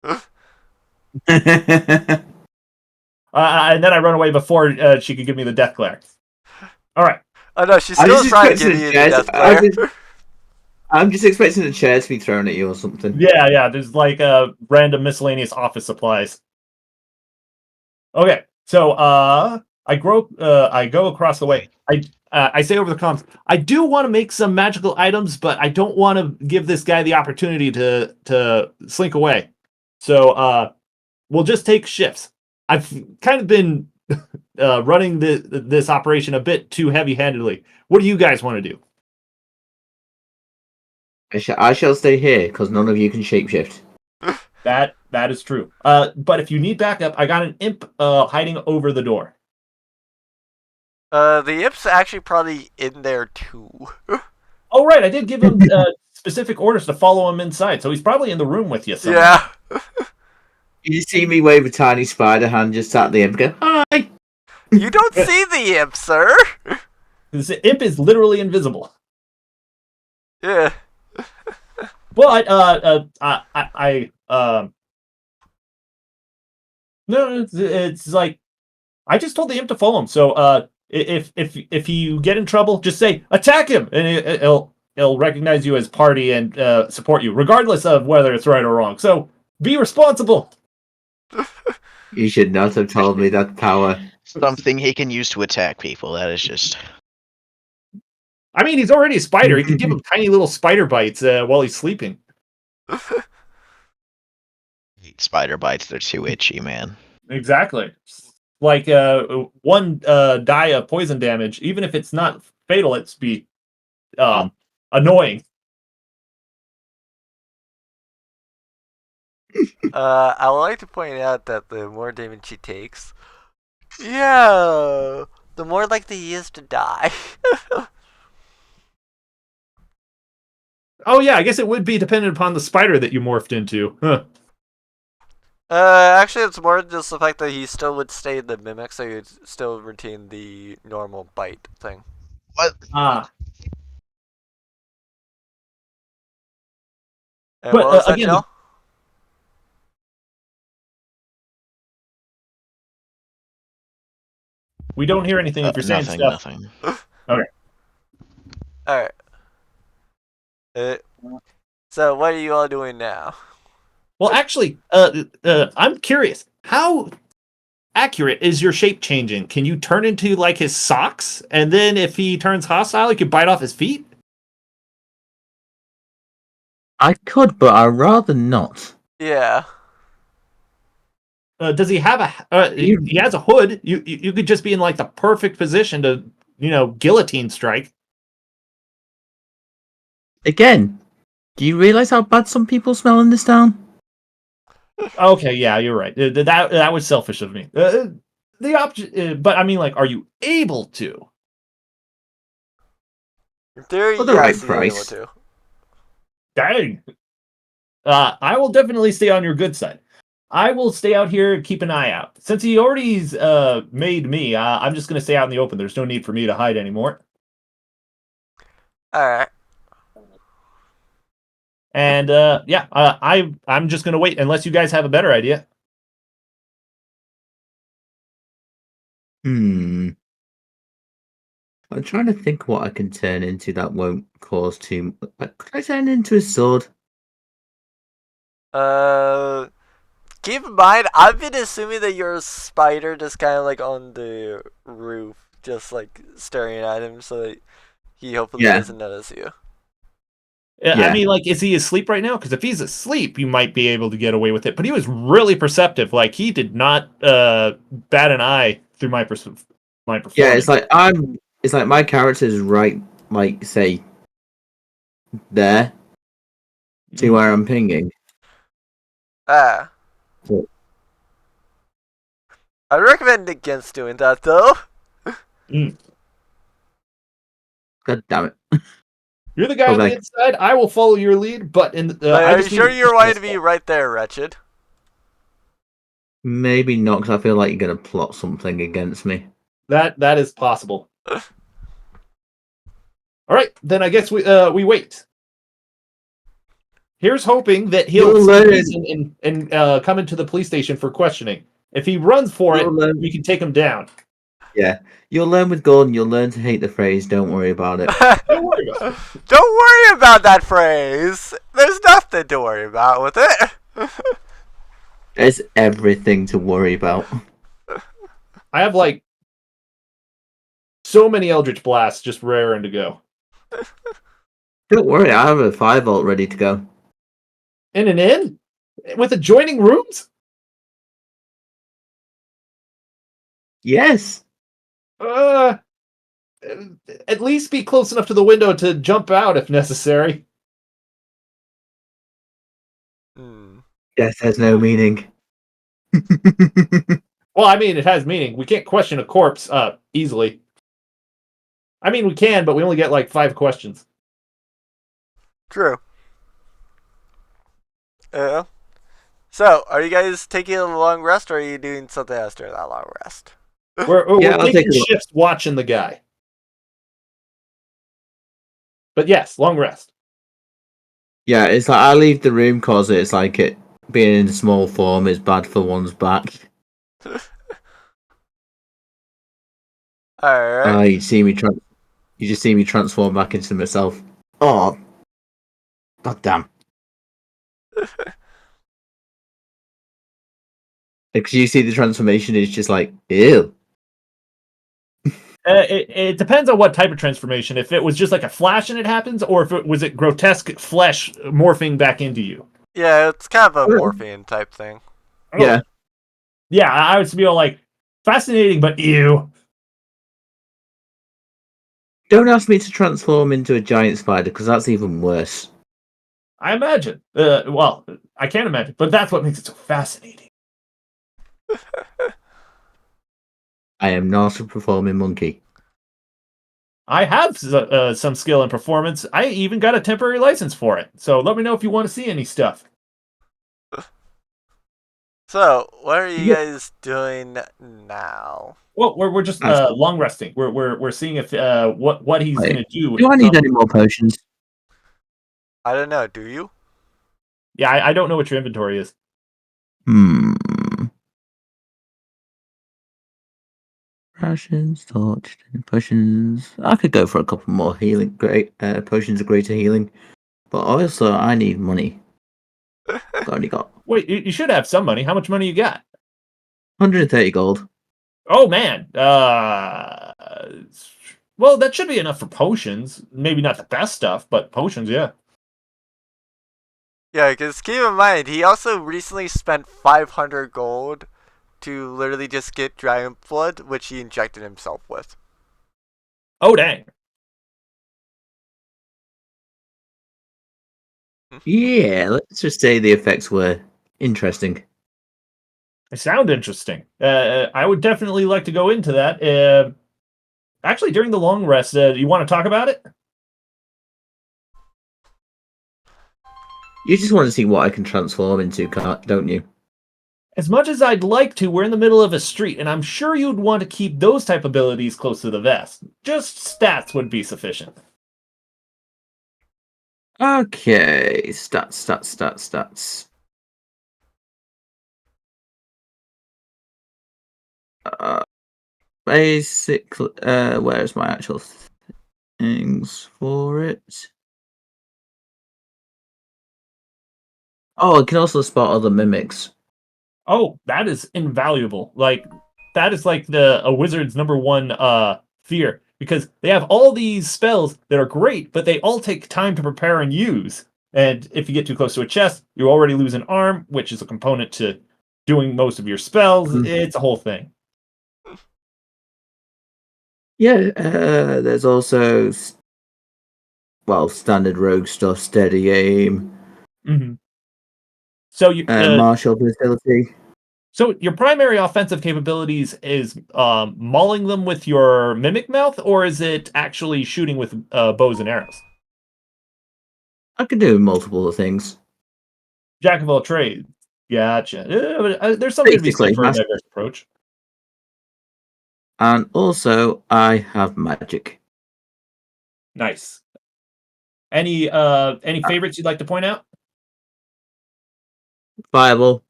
And then I run away before she could give me the death glare. All right. Oh no, she's I'm still just trying to give expecting you a the chair. death glare. I'm just expecting a chair to be thrown at you or something. Yeah. There's like random miscellaneous office supplies. Okay, so I go across the way. I say over the comms, I do want to make some magical items, but I don't want to give this guy the opportunity to slink away. So we'll just take shifts. I've kind of been running this operation a bit too heavy-handedly. What do you guys want to do? I shall stay here because none of you can shapeshift. That is true. But if you need backup, I got an imp hiding over the door. The imp's actually probably in there too. Oh, right. I did give him specific orders to follow him inside, so he's probably in the room with you somewhere. Yeah. You see me wave a tiny spider hand just at the imp, go, hi! You don't see the imp, sir. This imp is literally invisible. Yeah. Well, no, it's like I just told the imp to follow him. So, if you get in trouble, just say attack him, and it'll recognize you as party and support you, regardless of whether it's right or wrong. So, be responsible. You should not have told me that power. Something he can use to attack people. That is just. I mean, he's already a spider. He can give him tiny little spider bites while he's sleeping. Spider bites, they're too itchy, man. Exactly. Like one die of poison damage, even if it's not fatal, it's be annoying. I would like to point out that the more damage she takes, the more likely he is to die. Oh yeah, I guess it would be dependent upon the spider that you morphed into. Huh. Actually, it's more just the fact that he still would stay the mimic, so he'd still retain the normal bite thing. What? Ah. And But, what was that, again, Jill? We don't hear anything if you're saying Nothing, stuff. nothing. Alright. So, what are you all doing now? Well, actually, I'm curious. How accurate is your shape changing? Can you turn into like his socks, and then if he turns hostile, you can bite off his feet? I could, but I'd rather not. Yeah. Does he have a? He has a hood. You could just be in like the perfect position to guillotine strike. Again, do you realize how bad some people smell in this town? Okay, yeah, you're right. That was selfish of me. The option, but I mean, like, are you able to? In theory, For the yes, right he's price. able to. Dang. I will definitely stay on your good side. I will stay out here and keep an eye out. Since he already's made me, I'm just going to stay out in the open. There's no need for me to hide anymore. All right. And I'm just going to wait unless you guys have a better idea. I'm trying to think what I can turn into that won't cause too. Could I turn into a sword? Keep in mind, I've been assuming that you're a spider, just kind of like on the roof, just like staring at him, so that he hopefully doesn't notice you. I mean, like, is he asleep right now? Because if he's asleep, you might be able to get away with it. But he was really perceptive. Like, he did not bat an eye through my performance. Yeah, it's like my character's right, like, say, there. See where I'm pinging? Ah. I recommend against doing that, though. God damn it. You're the guy on the inside. I will follow your lead, but are you sure you're wanting to be right there, Wretched? Maybe not, because I feel like you're going to plot something against me. That is possible. All right, then I guess we wait. Here's hoping that he'll see and come into the police station for questioning. If he runs for it, we can take him down. Yeah, you'll learn with Gordon. You'll learn to hate the phrase. Don't worry about it. Don't worry about it. Don't worry about that phrase. There's nothing to worry about with it. There's everything to worry about. I have like so many Eldritch Blasts just raring to go. Don't worry, I have a 5-volt ready to go. In an inn? With adjoining rooms? Yes. At least be close enough to the window to jump out if necessary. Death has no meaning. Well, I mean, it has meaning. We can't question a corpse easily. I mean, we can, but we only get like 5 questions. True. So, are you guys taking a long rest, or are you doing something else during that long rest? We're taking shifts watching the guy. But yes, long rest. Yeah, it's like I leave the room because it's like it being in small form is bad for one's back. Alright. You just see me transform back into myself. Oh, god damn! Because you see the transformation is just like ew. It depends on what type of transformation. If it was just like a flash and it happens, or if it was grotesque flesh morphing back into you. Yeah, it's kind of a morphine type thing. Yeah. Yeah, I would be all like, fascinating, but ew. Don't ask me to transform into a giant spider, because that's even worse. I imagine. Well, I can't imagine, but that's what makes it so fascinating. I am not a performing monkey. I have some skill and performance. I even got a temporary license for it. So let me know if you want to see any stuff. So, what are you guys doing now? Well, we're just long resting. We're seeing if what he's gonna do. Do I need any more potions? I don't know. Do you? Yeah, I don't know what your inventory is. Rations, torch, potions. I could go for a couple more healing, potions of greater healing, but also I need money. Already got. Wait, you should have some money. How much money you got? 130 gold. Oh man. Well, that should be enough for potions. Maybe not the best stuff, but potions, yeah. Yeah, because keep in mind, he also recently spent 500 gold to literally just get Dragon Blood, which he injected himself with. Oh, dang. Yeah, let's just say the effects were interesting. They sound interesting. I would definitely like to go into that. Actually, during the long rest, you want to talk about it? You just want to see what I can transform into, don't you? As much as I'd like to, we're in the middle of a street, and I'm sure you'd want to keep those type abilities close to the vest. Just stats would be sufficient. Okay, stats. Basically, where's my actual things for it? Oh, I can also spot other mimics. Oh, that is invaluable. Like that is like a wizard's number one fear, because they have all these spells that are great, but they all take time to prepare and use. And if you get too close to a chest, you already lose an arm, which is a component to doing most of your spells. It's a whole thing. Yeah, there's also standard rogue stuff, steady aim, Mm-hmm. So you martial ability. So your primary offensive capabilities is mauling them with your mimic mouth, or is it actually shooting with bows and arrows? I can do multiple things. Jack of all trades. Gotcha. There's something to be said Basically, for a diverse approach. And also, I have magic. Nice. Any favorites you'd like to point out? Fireball.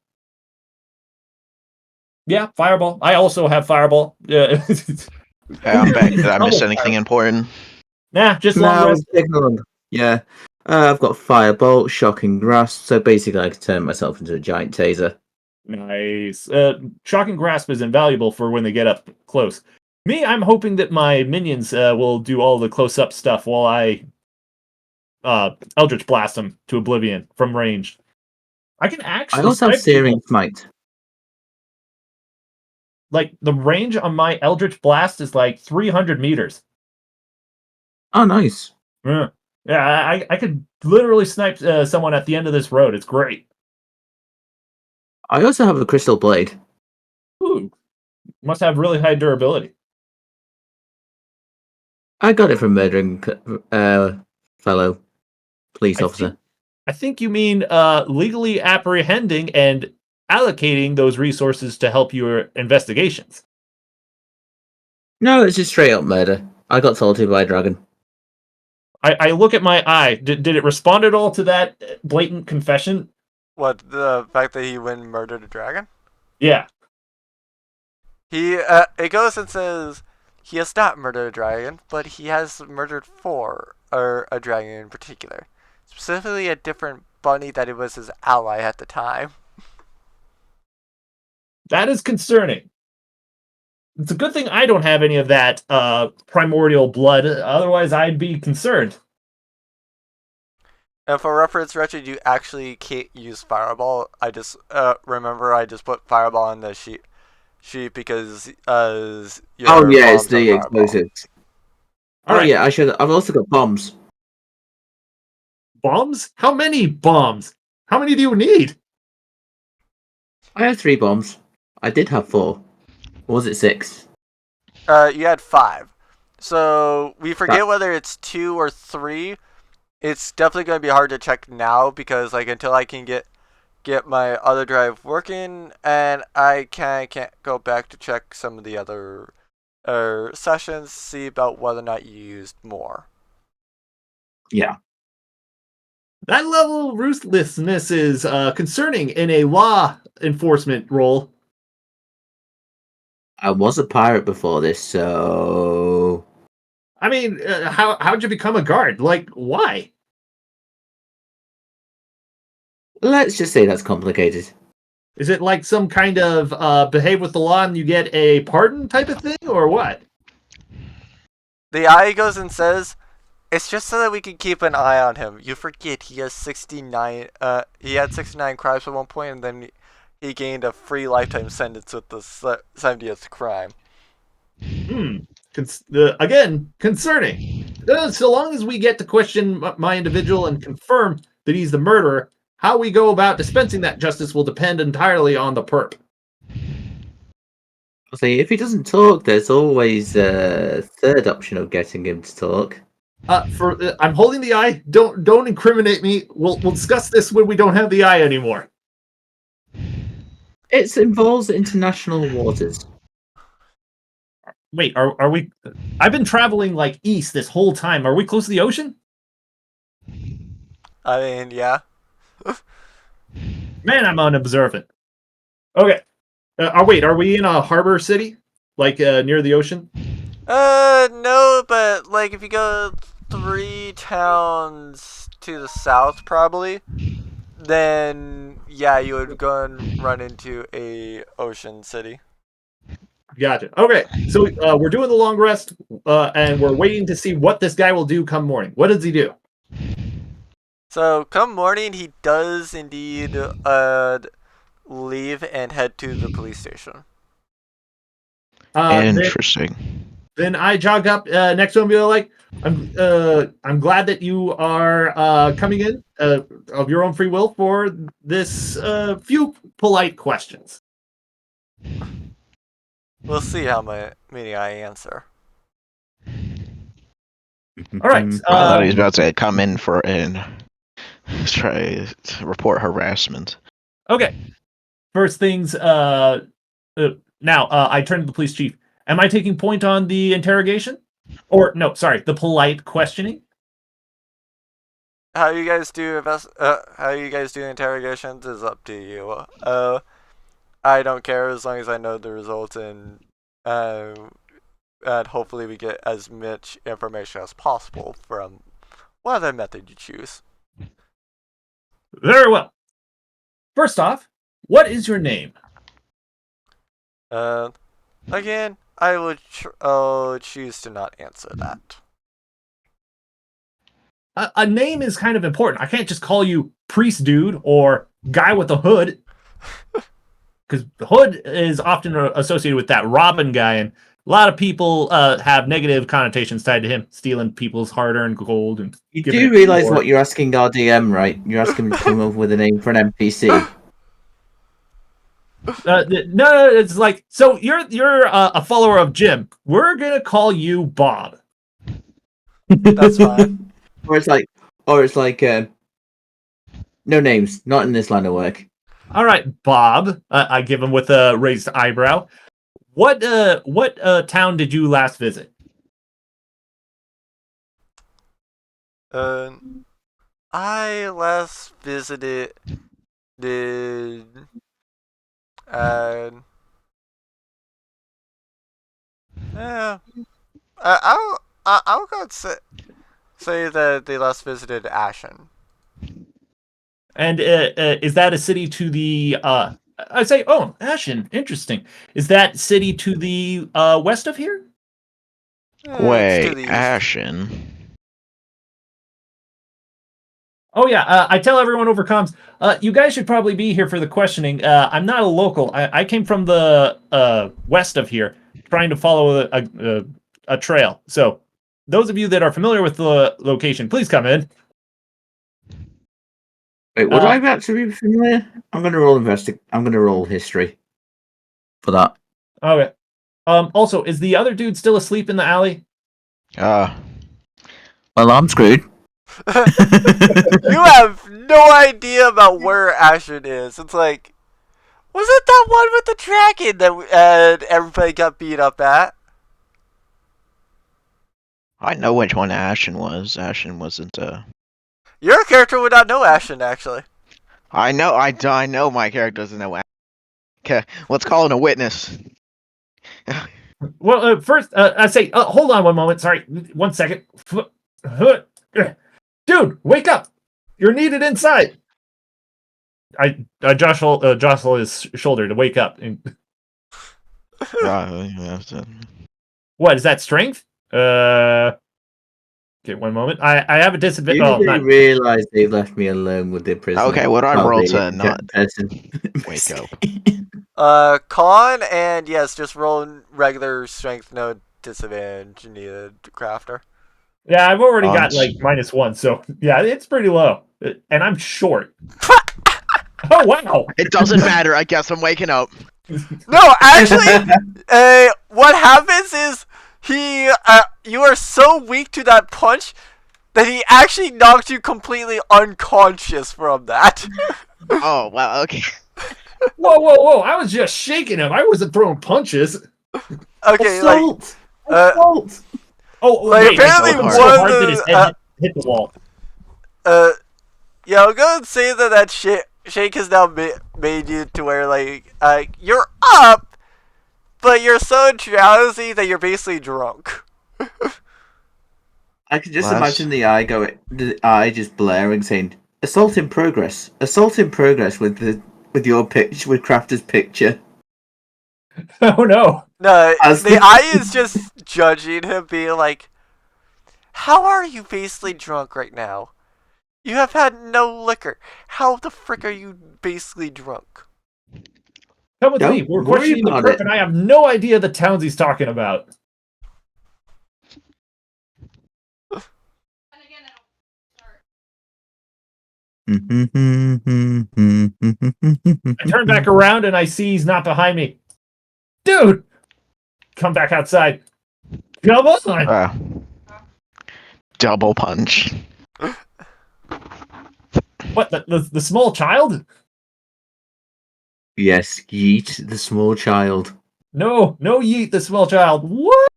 Yeah, Fireball. I also have Fireball. I'm back. Did I miss anything important? Nah, just long rest. Yeah. I've got Firebolt, Shocking Grasp, so basically I can turn myself into a giant taser. Nice. Shocking Grasp is invaluable for when they get up close. Me, I'm hoping that my minions will do all the close-up stuff while I Eldritch Blast them to oblivion from range. I can actually. I also have Searing Smite. Like, the range on my Eldritch Blast is like 300 meters. Oh, nice. Yeah, I could literally snipe someone at the end of this road. It's great. I also have a Crystal Blade. Ooh, must have really high durability. I got it from murdering fellow police officer. I think you mean legally apprehending and allocating those resources to help your investigations. No, it's just straight up murder. I got told to by a dragon. I look at my eye. Did it respond at all to that blatant confession? What, the fact that he went and murdered a dragon? Yeah. It goes and says he has not murdered a dragon, but he has murdered a dragon in particular. Specifically a different bunny that it was his ally at the time. That is concerning. It's a good thing I don't have any of that primordial blood. Otherwise, I'd be concerned. And for reference, Wretched, you actually can't use Fireball. I just remember I just put Fireball on the sheet because it's the explosives. Right. Yeah, I've also got bombs. Bombs? How many bombs? How many do you need? I have 3 bombs. I did have 4. Or was it 6? You had 5. So we forget whether it's 2 or 3. It's definitely going to be hard to check now because until I can get my other drive working, and I can't go back to check some of the other sessions, see about whether or not you used more. Yeah. That level of ruthlessness is concerning in a law enforcement role. I was a pirate before this, so... I mean, how'd you become a guard? Like, why? Let's just say that's complicated. Is it like some kind of behave with the law and you get a pardon type of thing, or what? The eye goes and says, it's just so that we can keep an eye on him. You forget he has 69, he had 69 crimes at one point, and then he gained a free lifetime sentence with the 70th crime. Again, concerning. So long as we get to question my individual and confirm that he's the murderer, how we go about dispensing that justice will depend entirely on the perp. See, if he doesn't talk, there's always a third option of getting him to talk. I'm holding the eye. Don't incriminate me. We'll discuss this when we don't have the eye anymore. It involves international waters. Wait, are we? I've been traveling like east this whole time. Are we close to the ocean? I mean, yeah. Man, I'm unobservant. Okay. Wait, are we in a harbor city, like near the ocean? No, but like if you go 3 towns to the south, probably, then yeah, you would go and run into a ocean city. Gotcha. Okay, so we're doing the long rest, and we're waiting to see what this guy will do come morning. What does he do? So come morning, he does indeed leave and head to the police station. Interesting. Then I jog up next to him and be like, I'm glad that you are coming in of your own free will for this few polite questions. We'll see how many I answer. All right. I thought he was about to come in for and try to report harassment. Okay. First things. Now I turn to the police chief. Am I taking point on the interrogation? Or no, sorry, the polite questioning. How you guys do interrogations is up to you. I don't care as long as I know the results, and hopefully we get as much information as possible from whatever method you choose. Very well. First off, what is your name? Again, I would choose to not answer that. A name is kind of important. I can't just call you priest dude or guy with a hood, because the hood is often associated with that Robin guy, and a lot of people have negative connotations tied to him, stealing people's hard-earned gold. And you do realize what you're asking our DM, right? You're asking him to come up with a name for an NPC. No, it's like, so you're a follower of Jim. We're gonna call you Bob. That's fine. Or it's like, no names, not in this line of work. All right, Bob. I give him with a raised eyebrow. What town did you last visit? I last visited I'll go say that they last visited Ashen. And is that a city to the? I say, oh, Ashen, interesting. Is that city to the west of here? Wait, Ashen. Oh yeah, I tell everyone over comms. You guys should probably be here for the questioning. I'm not a local. I came from the west of here, trying to follow a trail. So, those of you that are familiar with the location, please come in. Wait, would I actually be familiar? I'm going to roll I'm going to roll history for that. Okay. Also, is the other dude still asleep in the alley? Well, I'm screwed. You have no idea about where Ashen is. It's like, was it that one with the dragon that everybody got beat up at? I know which one Ashen was. Ashen wasn't Your character would not know Ashen, actually. I know my character doesn't know Ashen. Okay, let's call in a witness. Well, first, I say, hold on one moment. Sorry, 1 second. Dude, wake up! You're needed inside. I jostle his shoulder to wake up. What is that? Strength? Okay, 1 moment. I have a disadvantage. You didn't realize they left me alone with the prisoner. Okay, what I roll to not wake up? Con, and yes, just roll regular strength, no disadvantage needed, Crafter. Yeah, I've already got like -1, so yeah, it's pretty low. And I'm short. Oh, wow. It doesn't matter. I guess I'm waking up. No, actually, what happens is you are so weak to that punch that he actually knocked you completely unconscious from that. Oh, wow, okay. Whoa! I was just shaking him. I wasn't throwing punches. Okay, like, Assault! uh, Assault! Oh, Like, wait! I apparently struck him one so of hard that the, his head hit the wall. Yeah, I'll go and say that shake has now made you to where, like, you're up, but you're so drowsy that you're basically drunk. I can just Well, imagine the eye just blaring, saying, "Assault in progress! Assault in progress!" with your picture, with Crafter's picture. Oh no! No, As the eye is just judging him, being like, how are you basically drunk right now? You have had no liquor. How the frick are you basically drunk? Come with Don't me. We're worry questioning the about perp, it. and I have no idea the towns he's talking about. I turn back around and I see he's not behind me. Dude, come back outside. Come on. Double punch. What? The small child? Yes, Yeet, the small child. No, yeet the small child. What?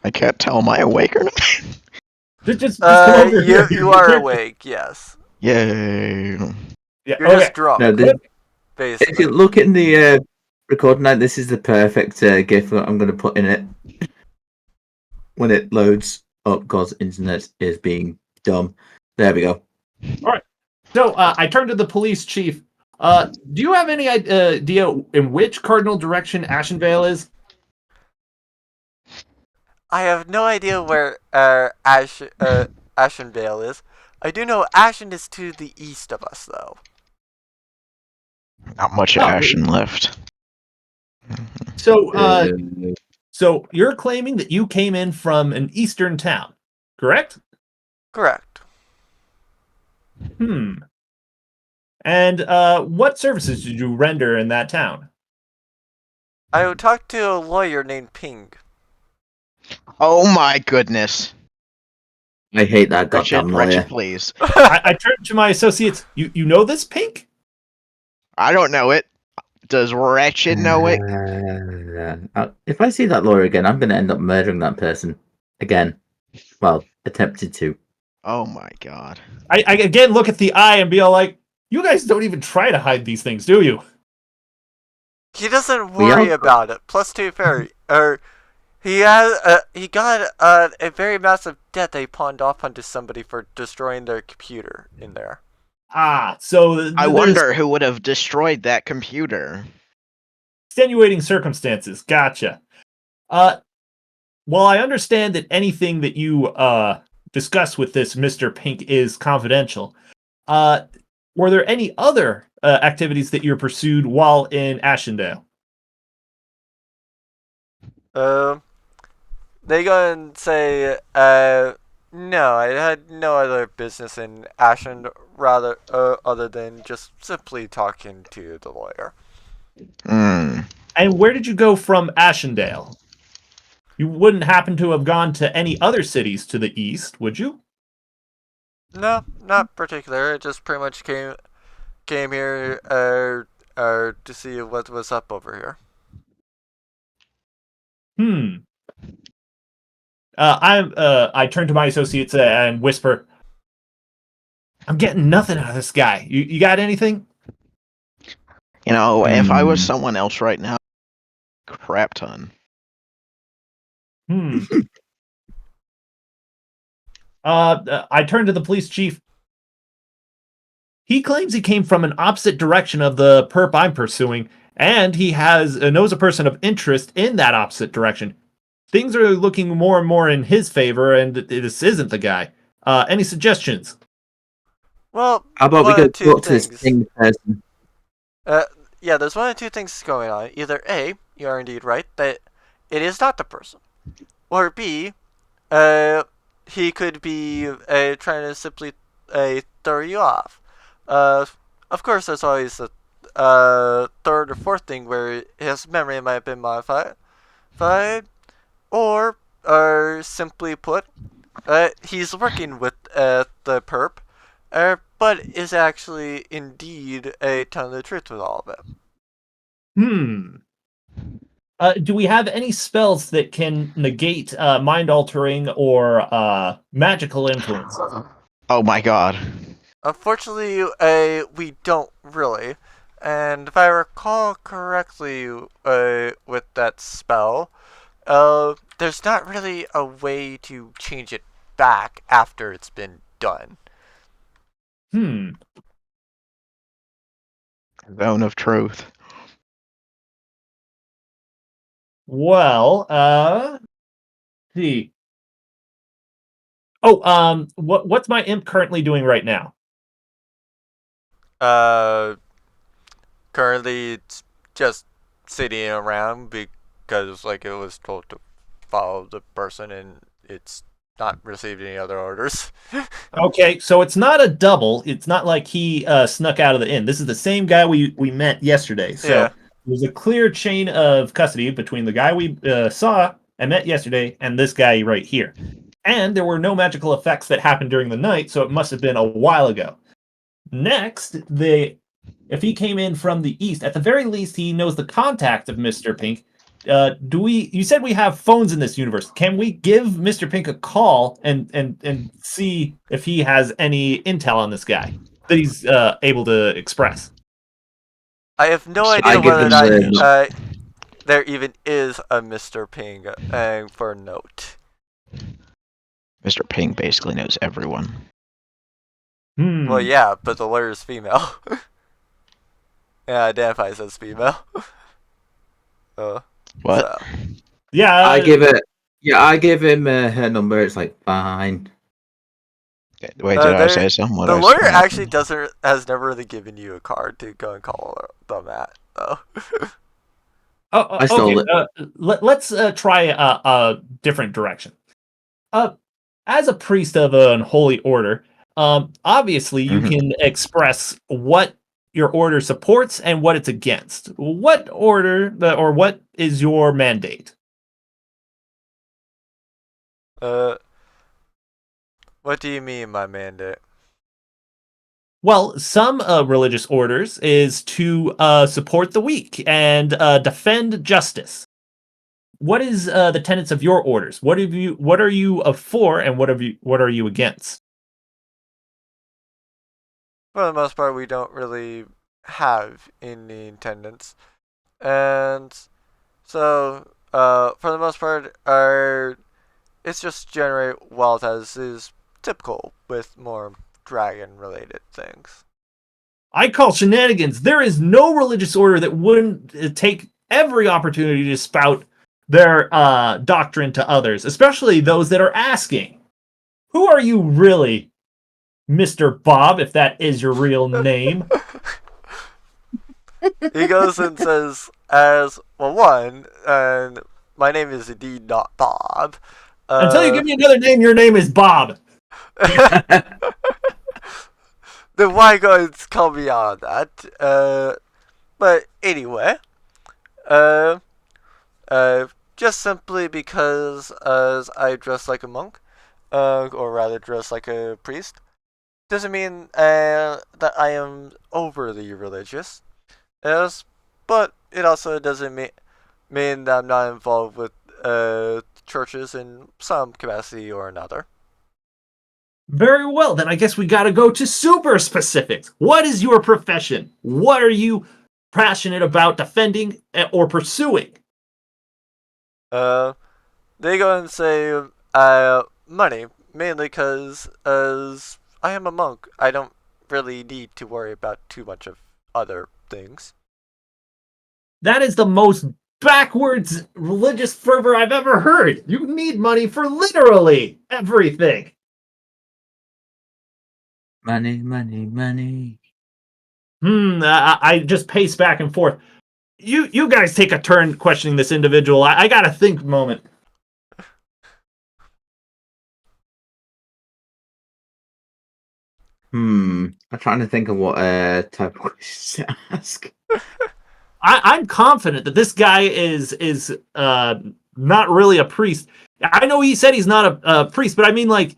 I can't tell am I awake or not. Just come over here. You are awake, yes. Yay. Yeah. You're Okay. just drunk, No, if basically. you look in the recording now, this is the perfect GIF that I'm going to put in it when it loads up. God's internet is being dumb. There we go. All right. So I turn to the police chief. Do you have any idea in which cardinal direction Ashenvale is? I have no idea where Ashenvale is. I do know Ashen is to the east of us, though. Not much Oh, action left. So you're claiming that you came in from an eastern town, correct? Correct. And what services did you render in that town? I would talk to a lawyer named Ping. Oh my goodness. I hate that Richard, goddamn lawyer. Richard, please. I turned to my associates. You know this Pink? I don't know it. Does Wretched know it? If I see that lawyer again, I'm going to end up murdering that person again. Well, attempted to. Oh my god. I again look at the eye and be all like, you guys don't even try to hide these things, do you? He doesn't worry about it. Plus, to be fair, he got a very massive debt they pawned off onto somebody for destroying their computer in there. So I wonder who would have destroyed that computer. Extenuating circumstances. Gotcha. Well, I understand that anything that you discuss with this Mr. Pink is confidential. Were there any other activities that you pursued while in Ashendale? They go and say, no, I had no other business in Ashen, rather, other than just simply talking to the lawyer. And where did you go from Ashendale? You wouldn't happen to have gone to any other cities to the east, would you? No, not particular. I just pretty much came here to see what was up over here. I turn to my associates and whisper, I'm getting nothing out of this guy. You got anything? You know, if I was someone else right now, crap ton. I turn to the police chief. He claims he came from an opposite direction of the perp I'm pursuing, and he knows a person of interest in that opposite direction. Things are looking more and more in his favor, and this isn't the guy. Any suggestions? Well, how about we go talk to this Ping person? Yeah, there's one of two things going on. Either A, you are indeed right that it is not the person, or B, he could be trying to simply throw you off. Of course, there's always a third or fourth thing where his memory might have been modified, or simply put, he's working with the perp, but is actually indeed a ton of the truth with all of it. Do we have any spells that can negate mind altering or magical influence? Oh my god. Unfortunately, we don't really. And if I recall correctly, with that spell, there's not really a way to change it back after it's been done. Zone of truth. Well, see. Oh, what's my imp currently doing right now? Currently it's just sitting around because like it was told to follow the person and it's not received any other orders. Okay, so it's not a double. It's not like he snuck out of the inn. This is the same guy we met yesterday. So Yeah. there's a clear chain of custody between the guy we saw and met yesterday and this guy right here. And there were no magical effects that happened during the night, so it must have been a while ago. Next, if he came in from the east, at the very least, he knows the contact of Mr. Pink. You said we have phones in this universe. Can we give Mr. Pink a call and see if he has any intel on this guy that he's able to express? I have no I idea give whether or him not there even is a Mr. Ping for a note. Mr. Ping basically knows everyone. Well, yeah, but the lawyer is female. And identifies as female. What? So. Yeah, I give him her number. It's like fine. Wait, did I say something? What The did I lawyer say? actually has never really given you a card to go and call them at, though. I stole it. Let's try a different direction. As a priest of an holy order, obviously you can express what your order supports and what it's against. What order or what is your mandate? What do you mean, my mandate? Well, some religious orders is to support the weak and defend justice. What is the tenets of your orders? What are you for, and what are you against? For the most part, we don't really have any attendance, and so for the most part, it's just generate wealth as is typical with more dragon-related things. I call shenanigans. There is no religious order that wouldn't take every opportunity to spout their doctrine to others, especially those that are asking. Who are you really, Mr. Bob, if that is your real name? He goes and says, as well, one, and my name is indeed not Bob. Until you give me another name, your name is Bob. Then why go and call me out on that? But anyway, just simply because as I dress like a monk, or rather dress like a priest, doesn't mean that I am overly religious. Yes, but it also doesn't mean that I'm not involved with churches in some capacity or another. Very well, then I guess we gotta go to super specifics. What is your profession? What are you passionate about defending or pursuing? They go and say, money, mainly because as I am a monk, I don't really need to worry about too much of other things. That is the most backwards religious fervor I've ever heard. You need money for literally everything. Money, money, money. I just pace back and forth. You guys take a turn questioning this individual. I gotta think a moment. I'm trying to think of what type of questions to ask. I'm confident that this guy is not really a priest. I know he said he's not a priest, but I mean, like,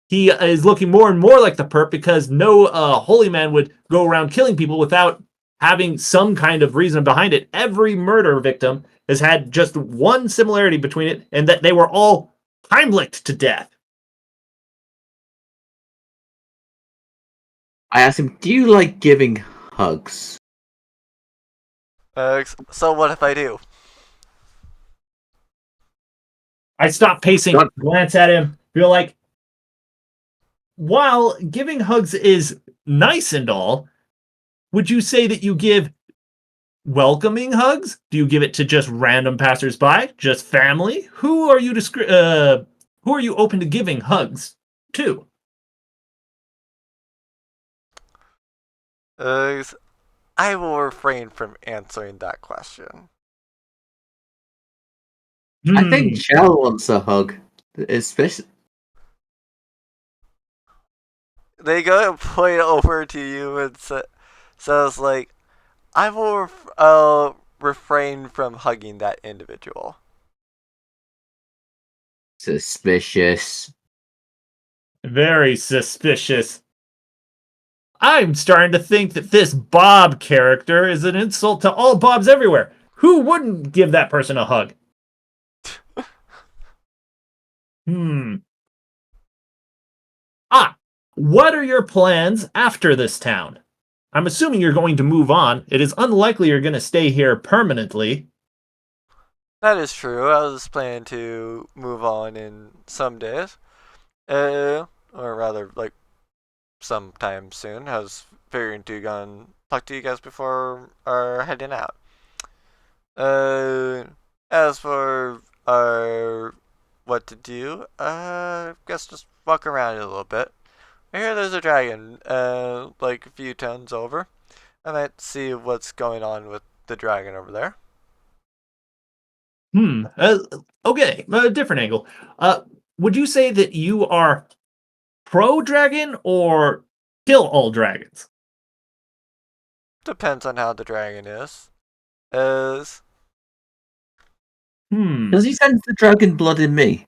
he is looking more and more like the perp because no holy man would go around killing people without having some kind of reason behind it. Every murder victim has had just one similarity between it, and that they were all Heimlicked to death. I asked him, "Do you like giving hugs?" So what if I do? I stop pacing, What? glance at him, feel like, while giving hugs is nice and all, would you say that you give welcoming hugs? Do you give it to just random passersby, just family? Who are you open to giving hugs to? I will refrain from answering that question. I think Shell wants a hug, especially. They go and point over to you and says like, I will refrain from hugging that individual. Suspicious. Very suspicious. I'm starting to think that this Bob character is an insult to all Bobs everywhere. Who wouldn't give that person a hug? What are your plans after this town? I'm assuming you're going to move on. It is unlikely you're going to stay here permanently. That is true. I was planning to move on in some days. Or rather, like, sometime soon. I was figuring to go and talk to you guys before heading out. As for what to do, I guess just walk around a little bit. I hear there's a dragon, like a few towns over. I might see what's going on with the dragon over there. Okay, a different angle. Would you say that you are pro-dragon or kill all dragons? Depends on how the dragon is. Does he sense the dragon blood in me?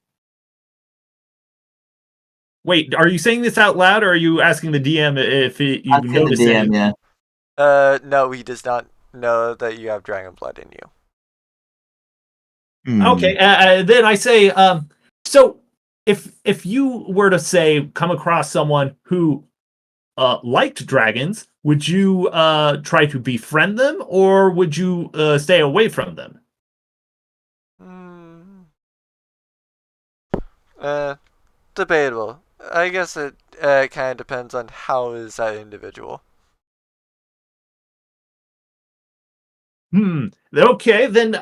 Wait, are you saying this out loud, or are you asking the DM if you notice the DM, any? yeah. No, he does not know that you have dragon blood in you. Okay, then I say, so if you were to say come across someone who liked dragons, would you try to befriend them, or would you stay away from them? Debatable. I guess it kind of depends on how is that individual. Okay, then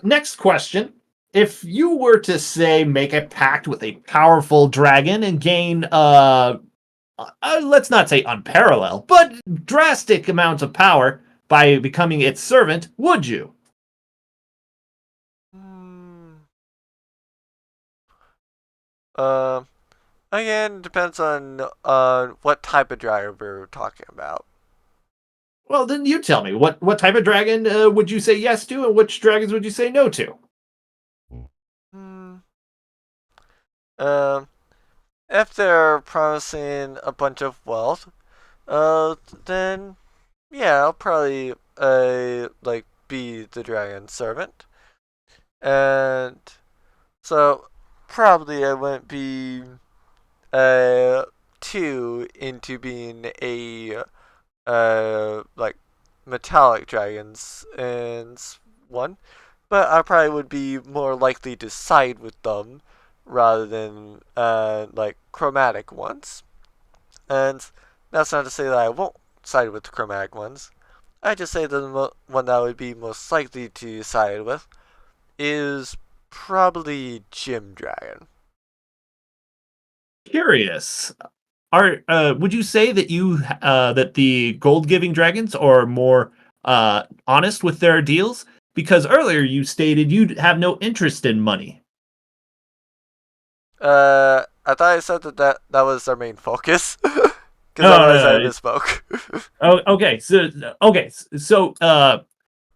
next question. If you were to say make a pact with a powerful dragon and gain let's not say unparalleled, but drastic amounts of power by becoming its servant, would you? Again, depends on what type of dragon we're talking about. Well, then you tell me. What type of dragon would you say yes to, and which dragons would you say no to? If they're promising a bunch of wealth, then yeah, I'll probably like be the dragon's servant, and so probably I wouldn't be too into being a like metallic dragons and one, but I probably would be more likely to side with them rather than like chromatic ones. And that's not to say that I won't side with the chromatic ones. I just say that the one that I would be most likely to side with is probably Gym Dragon. Curious. Would you say that that the gold giving dragons are more honest with their deals? Because earlier you stated you have no interest in money. I thought I said that was our main focus. Because otherwise I misspoke. So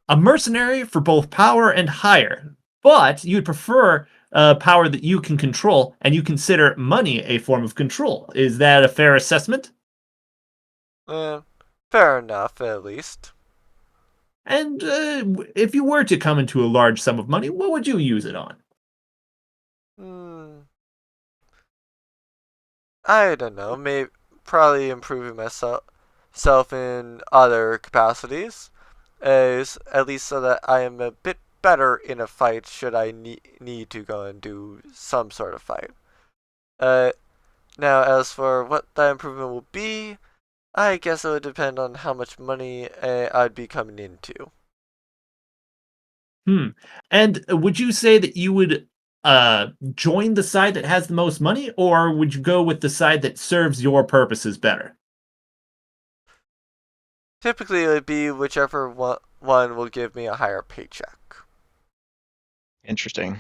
a mercenary for both power and hire, but you'd prefer power that you can control, and you consider money a form of control. Is that a fair assessment? Fair enough, at least. And if you were to come into a large sum of money, what would you use it on? I don't know. Maybe probably improving myself in other capacities, at least so that I am a bit better in a fight should I need to go and do some sort of fight. Now as for what that improvement will be, I guess it would depend on how much money I'd be coming into. And would you say that you would join the side that has the most money, or would you go with the side that serves your purposes better? Typically, it would be whichever one will give me a higher paycheck. Interesting.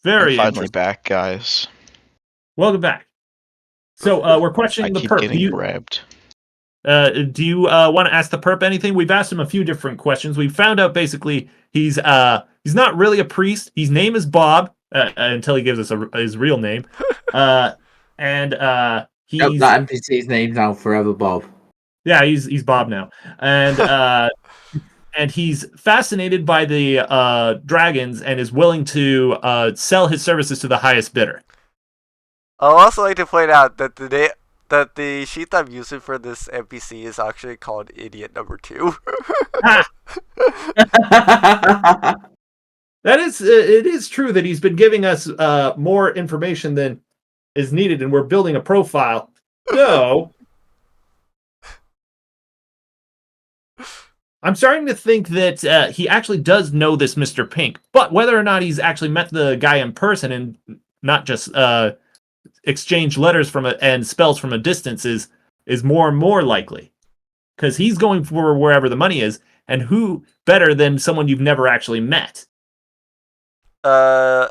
Very I'm finally interesting. back, guys. Welcome back. So we're I questioning the keep perp. getting grabbed. Do you want to ask the perp anything? We've asked him a few different questions. We found out basically he's not really a priest. His name is Bob until he gives us his real name. And he's that NPC's name now forever, Bob. Yeah, he's Bob now, and and he's fascinated by the dragons and is willing to sell his services to the highest bidder. I'd also like to point out that the sheet I'm using for this NPC is actually called Idiot Number 2. That is, it is true that he's been giving us more information than is needed, and we're building a profile. So, I'm starting to think that he actually does know this Mr. Pink, but whether or not he's actually met the guy in person and not just exchange letters and spells from a distance is more and more likely, because he's going for wherever the money is, and who better than someone you've never actually met? I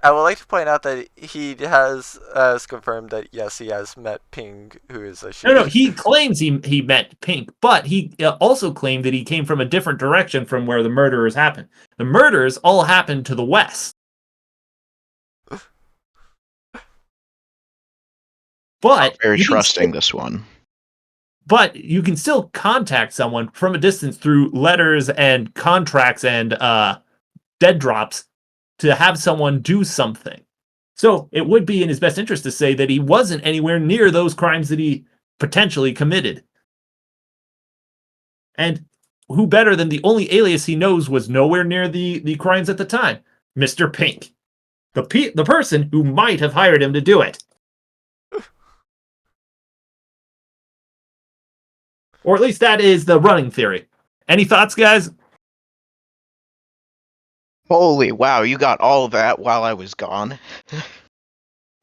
would like to point out that he has confirmed that yes, he has met Ping, who is a she. No, he claims he met Pink, but he also claimed that he came from a different direction from where the murders happened. The murders all happened to the west. But Very trusting this one. But you can still contact someone from a distance through letters and contracts and dead drops to have someone do something. So it would be in his best interest to say that he wasn't anywhere near those crimes that he potentially committed. And who better than the only alias he knows was nowhere near the crimes at the time? Mr. Pink. The person who might have hired him to do it. Or at least that is the running theory. Any thoughts, guys? Holy wow, you got all of that while I was gone.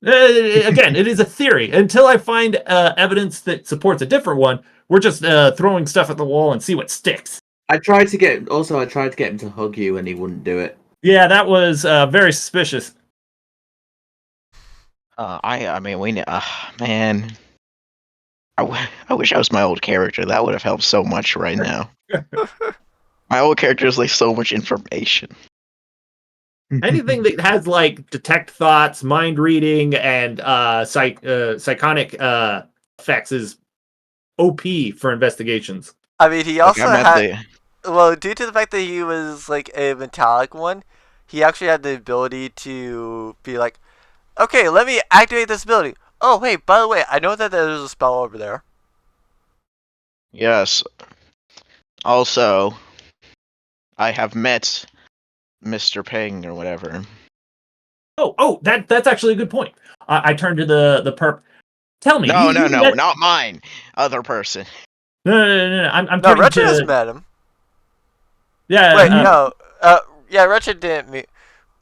Again, it is a theory. Until I find evidence that supports a different one, we're just throwing stuff at the wall and see what sticks. I tried to get him to hug you and he wouldn't do it. Yeah, that was very suspicious. I mean, man. I wish I was my old character. That would have helped so much right now. My old character is like so much information. Anything that has like detect thoughts, mind reading, and psychonic effects is OP for investigations. I mean, he also well, due to the fact that he was like a metallic one, he actually had the ability to be like, okay, let me activate this ability. Oh, wait, by the way, I know that there's a spell over there. Yes. Also, I have met Mr. Ping or whatever. Oh, that's actually a good point. I turned to the perp. Tell me. No, not mine. Other person. No. I'm turning Wretched to... has met him. Yeah. Wait, no. Yeah, Wretched didn't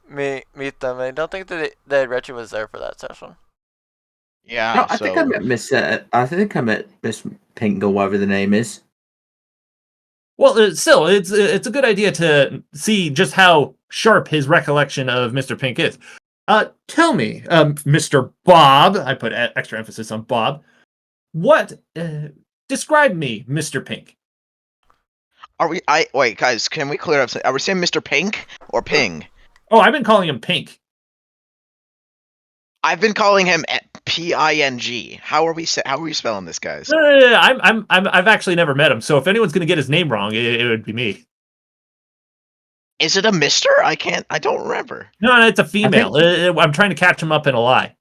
meet them. I don't think that Wretched was there for that session. Yeah. No, I think I met Miss Pink or whatever the name is. Well, still, it's a good idea to see just how sharp his recollection of Mr. Pink is. Tell me, Mr. Bob. I put extra emphasis on Bob. Describe me, Mr. Pink. Wait, guys, can we clear up? Are we saying Mr. Pink or Ping? Oh, I've been calling him Pink. I've been calling him Ping. How are we spelling this, guys? No. I've actually never met him, so if anyone's gonna get his name wrong, it would be me. Is it a Mister? I don't remember. No, it's a female. I'm trying to catch him up in a lie.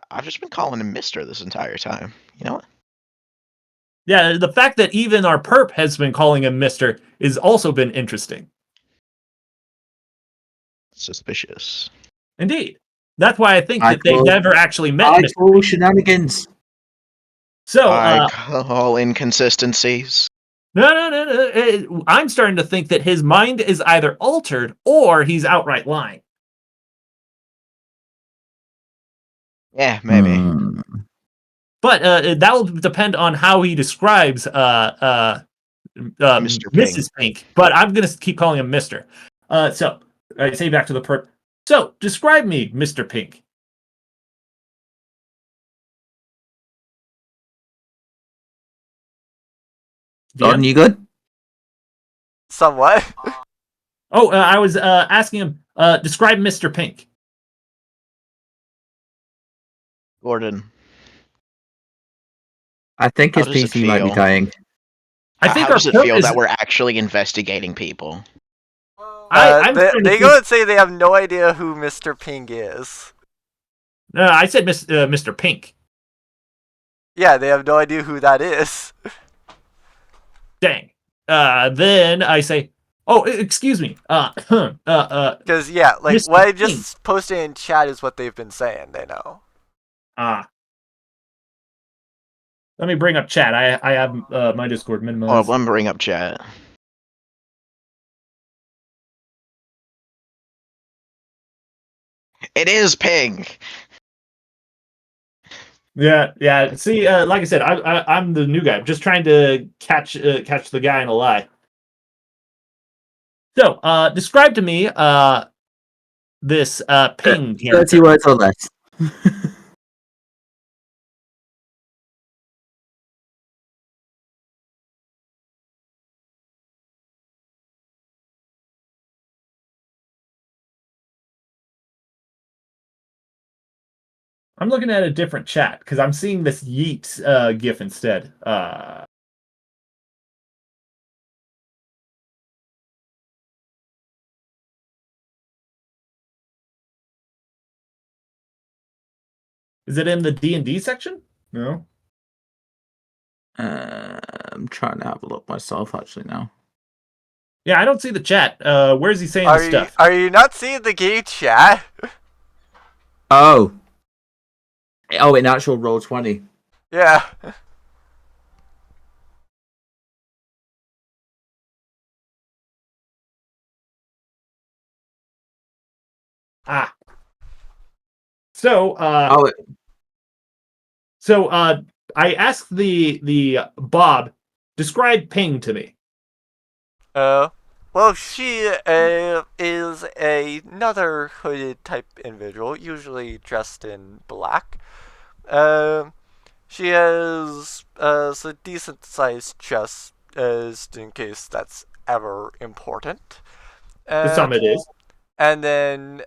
I've just been calling him Mister this entire time. You know what? Yeah, the fact that even our perp has been calling him Mister has also been interesting. Suspicious. Indeed. That's why I think that they've never actually met I Mr. call shenanigans. So, I call inconsistencies. No. I'm starting to think that his mind is either altered or he's outright lying. Yeah, maybe. But that will depend on how he describes Mr. Mrs. Pink. But I'm going to keep calling him Mr. So, I say back to the perp. So, describe me, Mr. Pink. Jordan, you good? Somewhat. Oh, I was asking him, describe Mr. Pink. Gordon. I think his How does it PC might be feel? dying. I think How our does it perp feel is... that we're actually investigating people? They go and say they have no idea who Mr. Ping is. No, I said Mr. Pink. Yeah, they have no idea who that is. Dang. Then I say, oh, excuse me. Because, yeah, like, Mr. what I Pink. just posted in chat is what they've been saying. They know. Let me bring up chat. I have my Discord Oh, minimized. let me bring up chat. It is Ping. Yeah. See, like I said, I'm the new guy. I'm just trying to catch the guy in a lie. So, describe to me this Ping 30 character. words or less. I'm looking at a different chat because I'm seeing this Yeet GIF instead. Is it in the D&D section? No. I'm trying to have a look myself actually now. Yeah, I don't see the chat. Where's he saying the stuff? Are you not seeing the game chat? Oh, in actual Roll20. Yeah. So, Oh, So I asked the Bob, describe Ping to me. Well, she is another hooded type individual, usually dressed in black. She has a decent sized chest, just in case that's ever important. The summit is. And then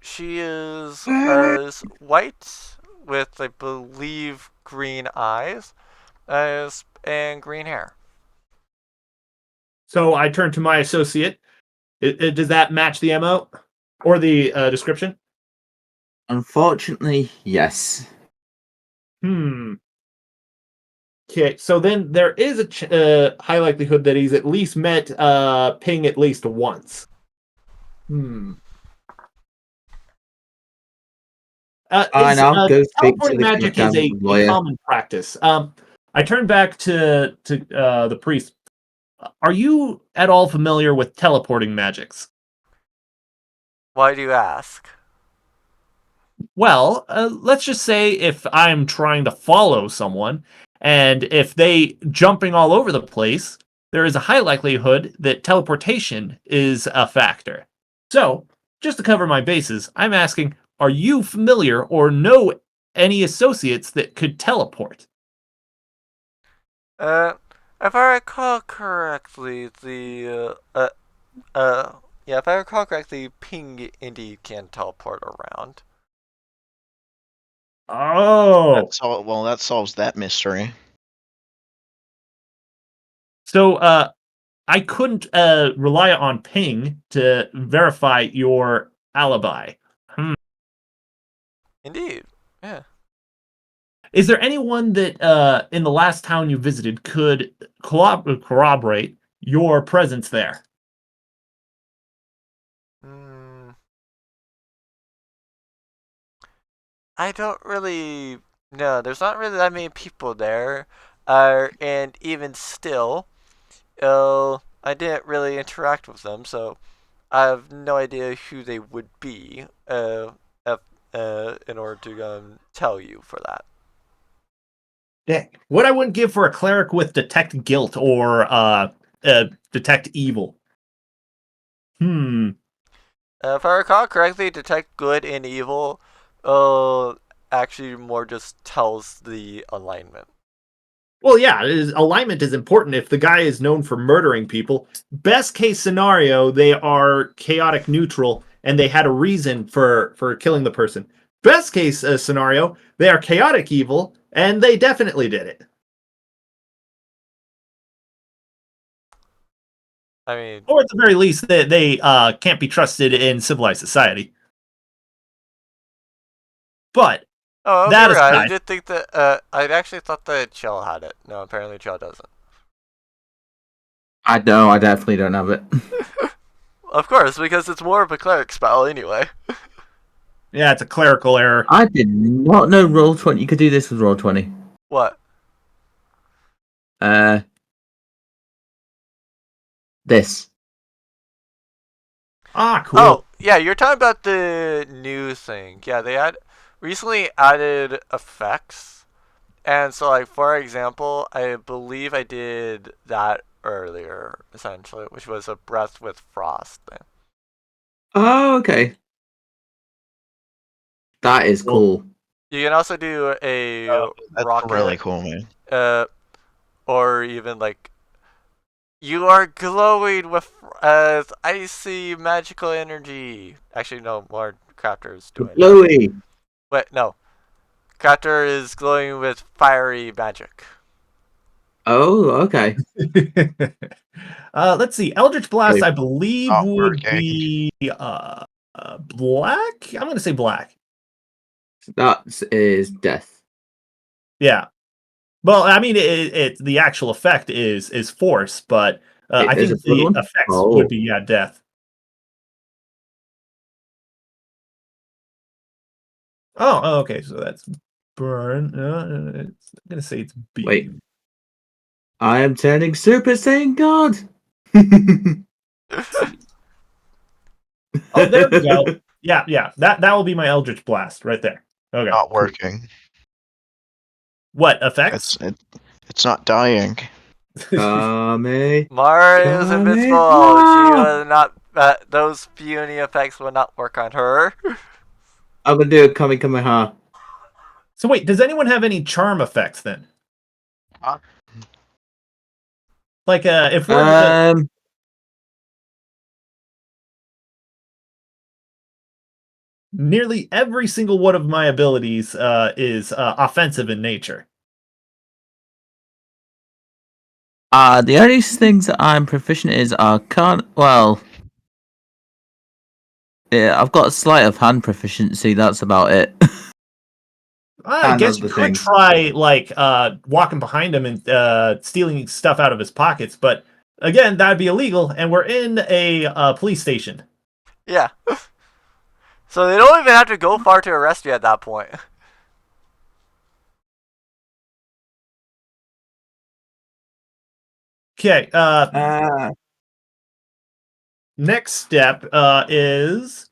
she is white with, I believe, green eyes and green hair. So I turn to my associate. Does that match the MO or the description? unfortunately, yes. Okay, so then there is a high likelihood that he's at least met Ping at least once. Teleporting magic is a common practice. I turn back to the priest. Are you at all familiar with teleporting magics? Why do you ask? Well, let's just say if I'm trying to follow someone, and if they jumping all over the place, there is a high likelihood that teleportation is a factor. So, just to cover my bases, I'm asking, are you familiar or know any associates that could teleport? If I recall correctly, the Yeah, if I recall correctly, Ping indeed can teleport around. Oh, That's all. Well, that solves that mystery. so I couldn't rely on Ping to verify your alibi. Indeed. Yeah. Is there anyone that in the last town you visited could corroborate your presence there? Mm, I don't really know. There's not really that many people there. And even still, I didn't really interact with them, so I have no idea who they would be. If, in order to tell you for that. Yeah. What I wouldn't give for a cleric with detect guilt or detect evil. Hmm. If I recall correctly, detect good and evil, actually more just tells the alignment. Well, yeah, alignment is important if the guy is known for murdering people. Best case scenario, they are chaotic neutral and they had a reason for killing the person. Best case scenario, they are chaotic evil and they definitely did it. I mean, Or at the very least, they can't be trusted in civilized society. But oh, that you're right. I aside, did think that. I actually thought that Chell had it. No, apparently Chell doesn't. I know, I definitely don't have it. Of course, because it's more of a cleric spell anyway. yeah, it's a clerical error. I did not know Roll20. You could do this with Roll20. What? Uh, this. Ah, Oh, cool. yeah, you're talking about the new thing. Yeah, they had recently added effects. And so, like, for example, I believe I did that earlier, essentially, which was a breath with frost thing. Oh, okay. That is Well, cool. You can also do a That's rocket, really cool, man. or even like you are glowing with icy magical energy. Actually, no, more crafters The doing that. Bluey. Wait, no, crafter is glowing with fiery magic. Oh, okay. let's see. Eldritch Blast, Wait, I believe, Not would working. be black. I'm going to say black. that is death. Yeah. Well, I mean, the actual effect is force, but Wait, I there's a think blue the one? effects would Oh. be death. Oh, okay. So that's burn. I'm gonna say it's B. Wait. I am turning Super Saiyan God. Oh, there we go. Yeah. That will be my Eldritch Blast right there. Okay. Not Cool. working. What effects? It's not dying. Kame. Mara is invincible. She was not. Those puny effects will not work on her. I'm gonna do a Kamehameha. So wait, does anyone have any charm effects then? Huh? Like, if we're nearly every single one of my abilities is offensive in nature. The only things that I'm proficient is yeah, I've got a sleight of hand proficiency, that's about it. I And guess you other could things. try like walking behind him and stealing stuff out of his pockets, but again, that'd be illegal, and we're in a police station. Yeah. So they don't even have to go far to arrest you at that point. Okay. Next step is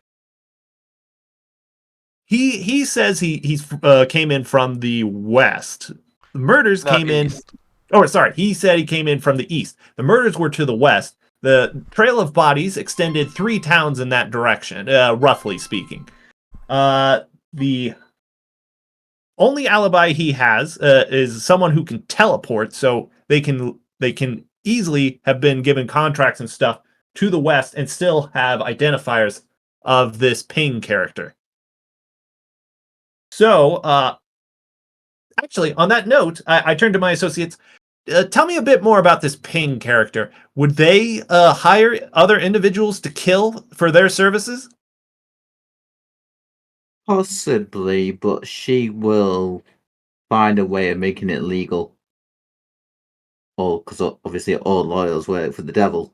he says he's came in from the west. The murders No, came in. east. Oh, sorry. He said he came in from the east. The murders were to the west. The trail of bodies extended 3 towns in that direction, roughly speaking. The only alibi he has is someone who can teleport, so they can easily have been given contracts and stuff to the west and still have identifiers of this ping character. So, actually, on that note, I turned to my associates. Tell me a bit more about this ping character. Would they hire other individuals to kill for their services? Possibly, but she will find a way of making it legal. Or because obviously all lawyers work for the devil.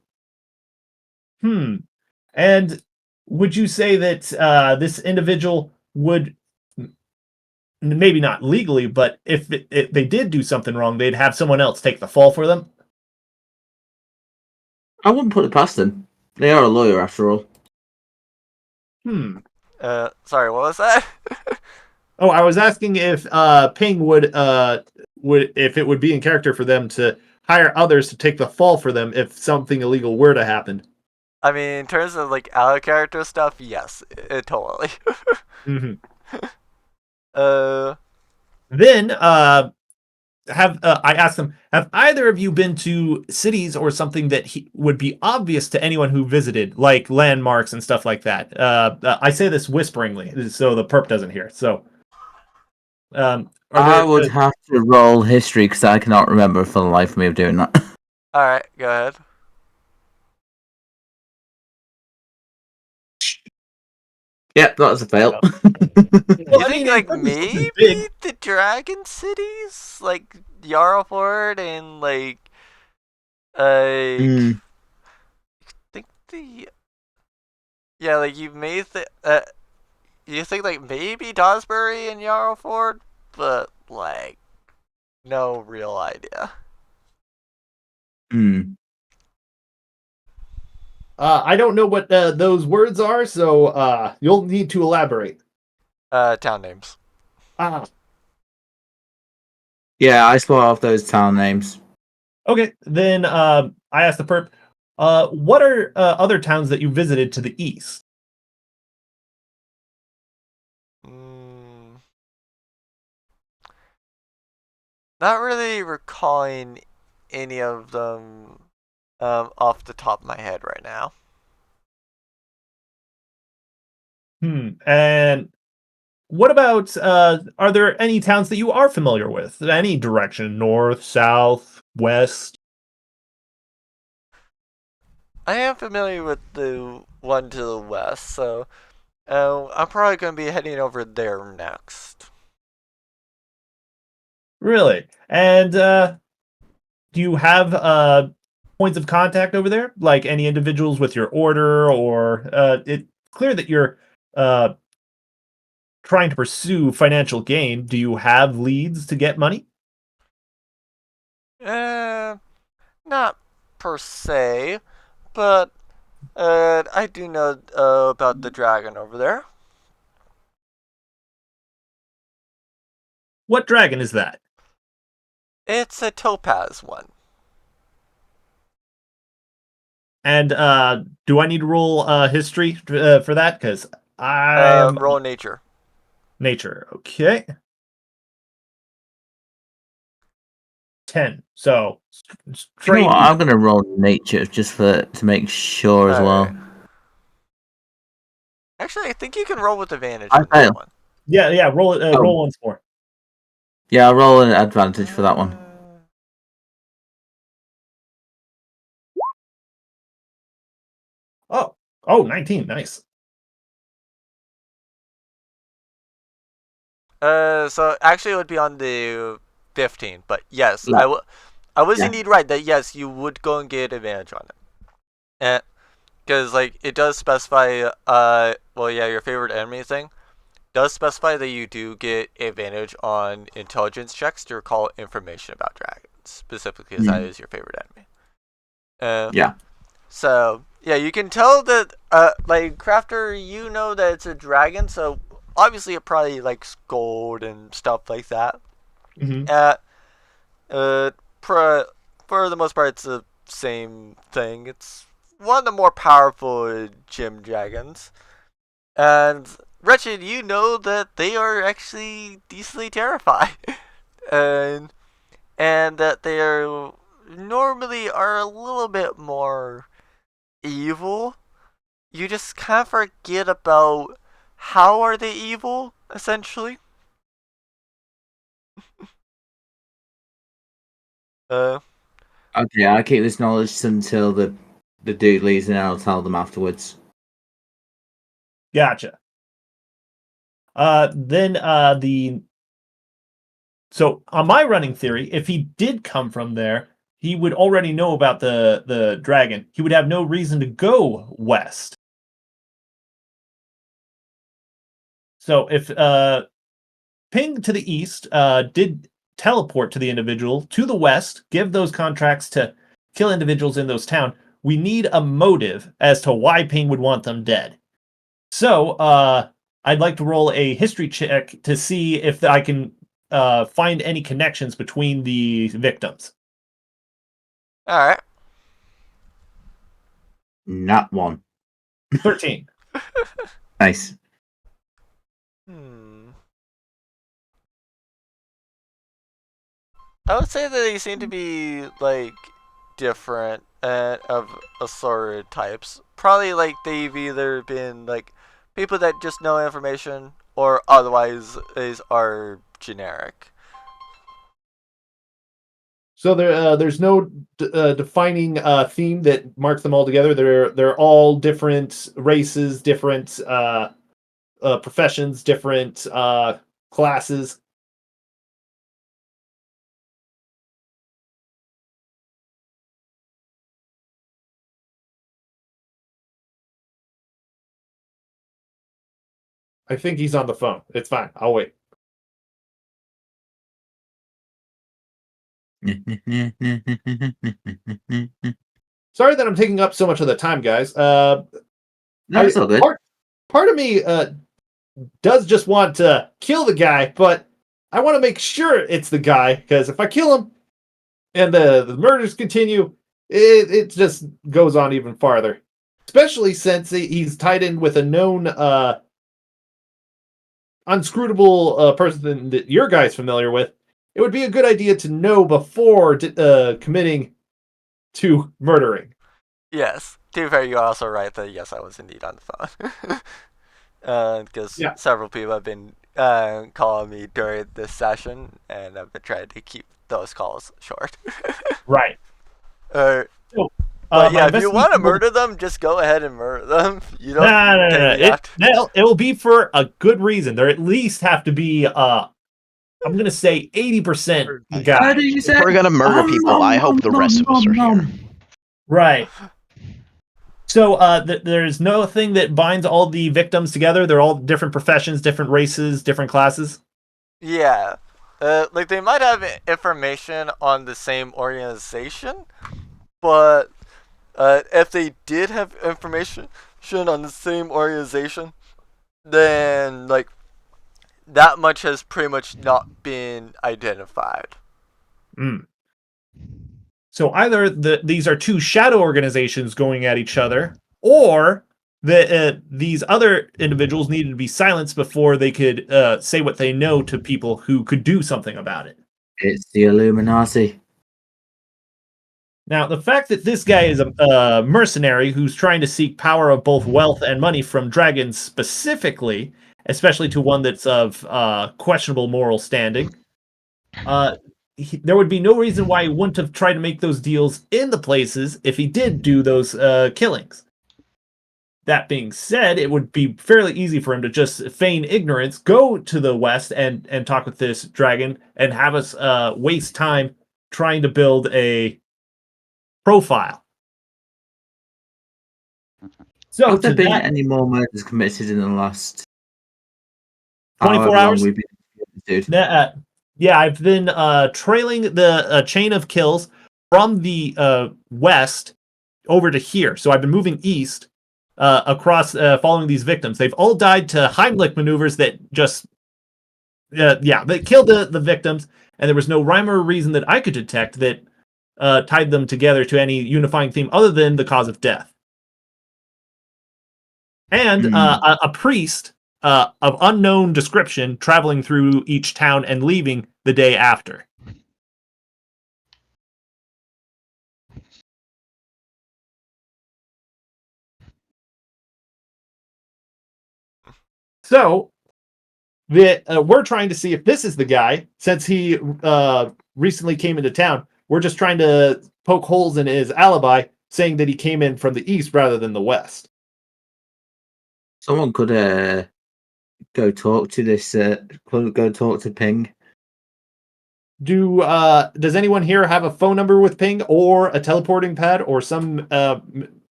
And would you say that this individual would, maybe not legally, but if they did do something wrong, they'd have someone else take the fall for them? I wouldn't put it past them. They are a lawyer after all. Sorry, what was that? Oh, I was asking if Ping would if it would be in character for them to hire others to take the fall for them if something illegal were to happen. I mean, in terms of like our character stuff, yes, totally. Then I asked them, have either of you been to cities or something that would be obvious to anyone who visited, like landmarks and stuff like that? I say this whisperingly, so the perp doesn't hear. So, I would have to roll history because I cannot remember for the life of me of doing that. All right, go ahead. Yep, that was a fail. You think like maybe the Dragon Cities, like Yarlford and like, I think like you may you think like maybe Dawsbury and Yarlford, but like no real idea. I don't know what those words are, so you'll need to elaborate. Town names. Yeah, I spot off those town names. Okay, then I asked the perp, what are other towns that you visited to the east? Not really recalling any of them off the top of my head right now. And what about, are there any towns that you are familiar with? Any direction, north, south, west? I am familiar with the one to the west, so I'm probably going to be heading over there next. Really? And do you have points of contact over there? Like any individuals with your order, or it's clear that you're trying to pursue financial gain. Do you have leads to get money? Not per se, but I do know about the dragon over there. What dragon is that? It's a topaz one. And do I need to roll history for that? Because I roll nature. Nature, okay. 10. So straight. You know what? I'm gonna roll nature just to make sure as well. Actually, I think you can roll with advantage. I fail. One. Yeah. Roll it. Roll once more. Yeah, I'll roll an advantage for that one. Oh, 19. Nice. So actually it would be on the 15, but yes, I was indeed right that yes, you would go and get advantage on it. Because like it does specify your favorite enemy thing does specify that you do get advantage on intelligence checks to recall information about dragons, specifically as that is your favorite enemy. Yeah. So yeah, you can tell that like Crafter, you know that it's a dragon, so obviously it probably likes gold and stuff like that. For the most part, it's the same thing. It's one of the more powerful gym dragons. And Wretched, you know that they are actually decently terrified. and that they are normally are a little bit more evil, you just kind of forget about how are they evil, essentially. Uh, Okay, I'll keep this knowledge until the dude leaves, and I'll tell them afterwards. Gotcha. Then so on my running theory, if he did come from there, he would already know about the dragon. He would have no reason to go west. So if Ping to the east did teleport to the individual to the west, give those contracts to kill individuals in those towns, we need a motive as to why Ping would want them dead. So I'd like to roll a history check to see if I can find any connections between the victims. all right. Not one. 13. Nice. I would say that they seem to be like different of assorted types. Probably like they've either been like people that just know information or otherwise are generic. So there's no defining theme that marks them all together. They're all different races, different professions, different classes. I think he's on the phone. It's fine. I'll wait. Sorry that I'm taking up so much of the time, guys. No, it's all good. Part of me does just want to kill the guy, but I want to make sure it's the guy, because if I kill him and the murders continue, it just goes on even farther. Especially since he's tied in with a known unscrutable person that your guy's familiar with. It would be a good idea to know before committing to murdering. Yes. To be fair, you're also right that yes, I was indeed on the phone. Because several people have been calling me during this session, and I've been trying to keep those calls short. Right. But yeah, if you want to murder them, just go ahead and murder them. You don't. No. It will be for a good reason. There at least have to be I'm gonna say 80% guys. If we're gonna murder people, I hope the rest of us are here. Right. So there's no thing that binds all the victims together. They're all different professions, different races, different classes. Yeah. Like they might have information on the same organization, but if they did have information on the same organization, then like that much has pretty much not been identified. So either these are two shadow organizations going at each other, or these other individuals needed to be silenced before they could say what they know to people who could do something about it. It's the Illuminati. Now, the fact that this guy is a mercenary who's trying to seek power of both wealth and money from dragons specifically, especially to one that's of questionable moral standing, there would be no reason why he wouldn't have tried to make those deals in the places if he did do those killings. That being said, it would be fairly easy for him to just feign ignorance, go to the west and talk with this dragon, and have us waste time trying to build a profile. So, have there been any more murders committed in the last 24 hours? We've been, yeah, I've been trailing the chain of kills from the west over to here. So I've been moving east across, following these victims. They've all died to Heimlich maneuvers that just, they killed the victims, and there was no rhyme or reason that I could detect that tied them together to any unifying theme other than the cause of death. And a priest of unknown description traveling through each town and leaving the day after. So we're trying to see if this is the guy, since he recently came into town. We're just trying to poke holes in his alibi, saying that he came in from the east rather than the west. Someone could go talk to this. Go talk to Ping. Does anyone here have a phone number with Ping or a teleporting pad or some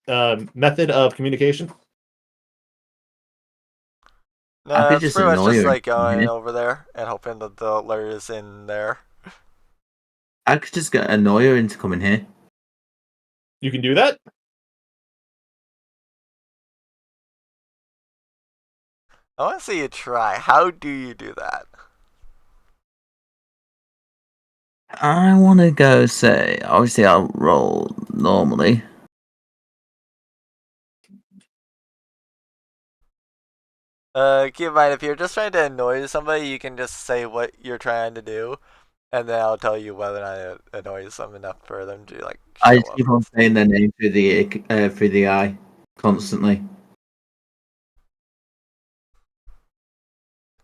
method of communication? No, I could it's just pretty much annoy just her. like going over there and hoping that the lawyer is in there. I could just get annoy her into coming here. You can do that. I want to see you try. How do you do that? I want to go say. Obviously, I'll roll normally. Keep in mind, if you're just trying to annoy somebody, you can just say what you're trying to do, and then I'll tell you whether or not it annoys them enough for them to like show I just up. keep on saying their name through the eye constantly.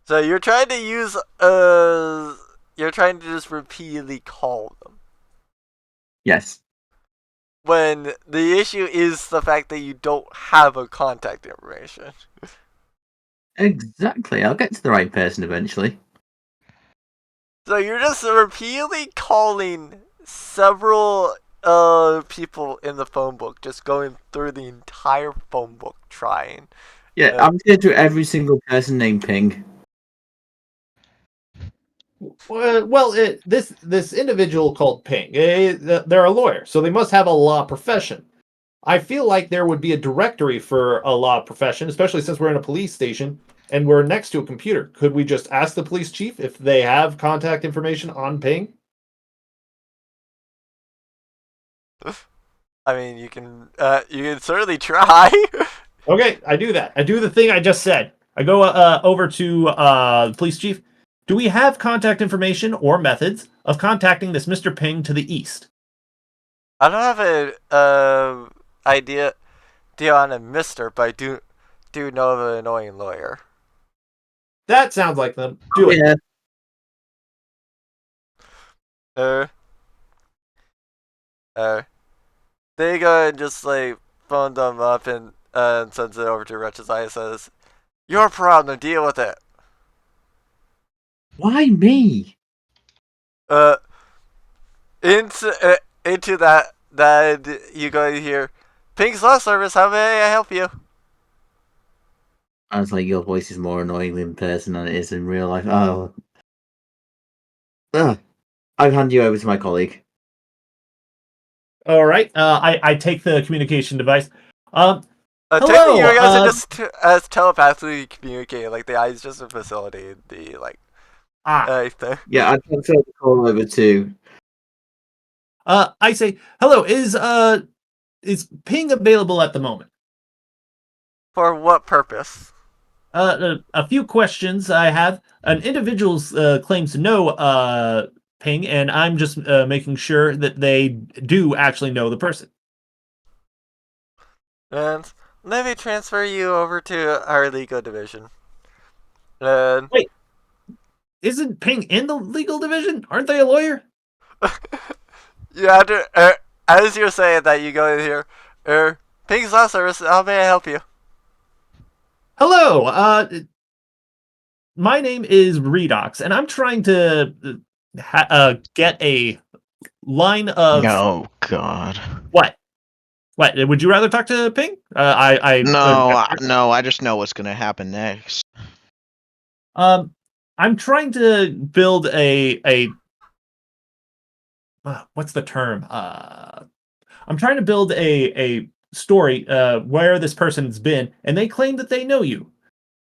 So you're trying to use you're trying to just repeatedly call them. Yes. When the issue is the fact that you don't have a contact information. Exactly. I'll get to the right person eventually. So you're just repeatedly calling several people in the phone book, just going through the entire phone book trying. Yeah, I'm going to every single person named Ping. Well, this individual called Ping, they're a lawyer, so they must have a law profession. I feel like there would be a directory for a law profession, especially since we're in a police station and we're next to a computer. Could we just ask the police chief if they have contact information on Ping? I mean, you can certainly try. Okay, I do that. I do the thing I just said. I go over to the police chief. Do we have contact information or methods of contacting this Mr. Ping to the east? I don't have a idea on a mister, but I do know of an annoying lawyer. That sounds like them. Do it. Yeah. They go and just like phone them up and sends it over to Wretch's Eye and says, "Your problem, deal with it." Why me? Into that you go here, Pink's Law Service. How may I help you? I was like, your voice is more annoying in person than it is in real life. Oh. I'll hand you over to my colleague. All right. I take the communication device. Technically, you guys are just as telepathically communicating. Like the eye is just a facility. The like. Yeah, I transfer the call over to. I say, hello. Is Ping available at the moment? For what purpose? A few questions I have. An individual claims to know Ping, and I'm just making sure that they do actually know the person. And let me transfer you over to our legal division. Wait, isn't Ping in the legal division? Aren't they a lawyer? You have to, as you're saying that, you go in here. Ping's Law Service. How may I help you? Hello. My name is Redox, and I'm trying to get a line of. Oh God. What? What? Would you rather talk to Ping? No, I just know what's gonna happen next. I'm trying to build a what's the term? I'm trying to build a story where this person's been, and they claim that they know you.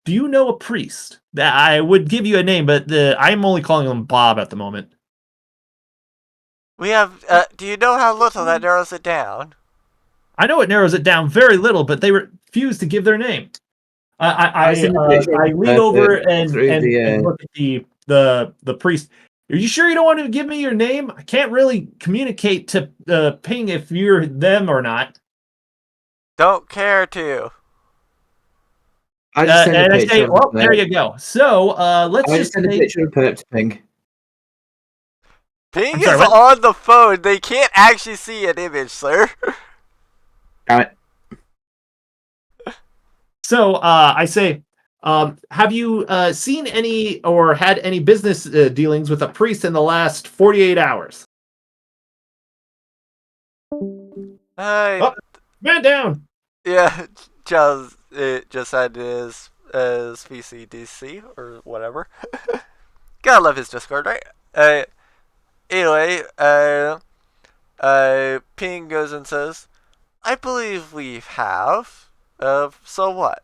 Do you know a priest? I would give you a name, but I'm only calling him Bob at the moment. We have. Do you know how little that narrows it down? I know it narrows it down very little, but they refuse to give their name. I lean over and look at the priest. Are you sure you don't want to give me your name? I can't really communicate to Ping if you're them or not. Don't care to. I just send a and I picture say, of well, the there perp. you go. So let's I just just send a say, picture of perp to Ping. Ping I'm sorry, is what? on the phone. They can't actually see an image, sir. Damn it. So I say, have you seen any or had any business dealings with a priest in the last 48 hours? Uh, Oh, man down. yeah, it just had his VCDC or whatever. Gotta love his Discord, right? Anyway, Ping goes and says, "I believe we have. So what?"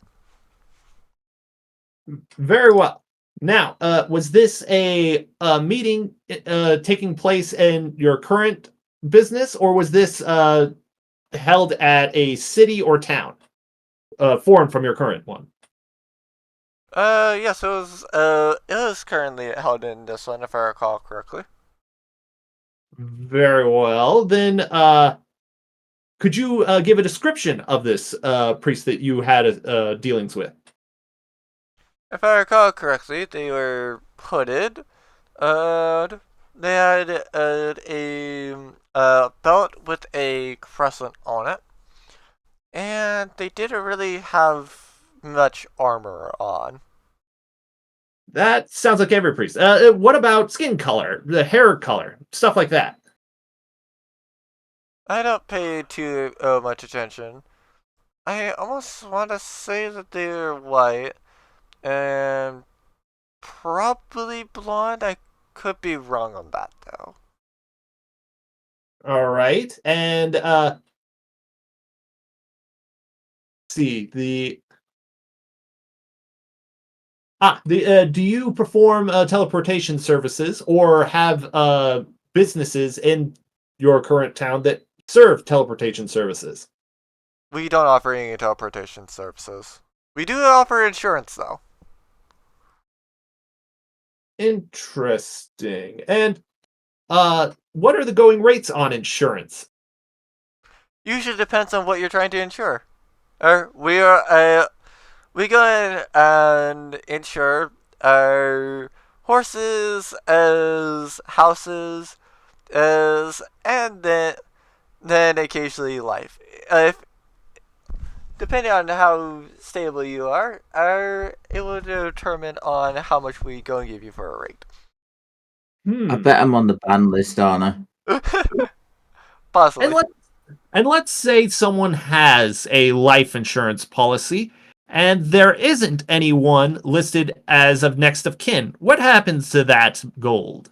Very well. Now, was this a meeting taking place in your current business, or was this held at a city or town, foreign from your current one? Yes, it was currently held in this one, if I recall correctly. Very well. Then, could you give a description of this priest that you had dealings with? If I recall correctly, they were hooded. Uh, they had a belt with a crescent on it, and they didn't really have much armor on. That sounds like every priest. What about skin color, the hair color, stuff like that? I don't pay too much attention. I almost want to say that they're white and probably blonde. I could be wrong on that though. All right, and see the do you perform teleportation services or have businesses in your current town that serve teleportation services? We don't offer any teleportation services. We do offer insurance though. Interesting. And what are the going rates on insurance? Usually depends on what you're trying to insure. We go in and insure our horses as houses as and then occasionally life. If depending on how stable you are, it will determine on how much we go and give you for a rate. I bet I'm on the ban list, aren't I? Possibly. And let's say someone has a life insurance policy and there isn't anyone listed as of next of kin. What happens to that gold?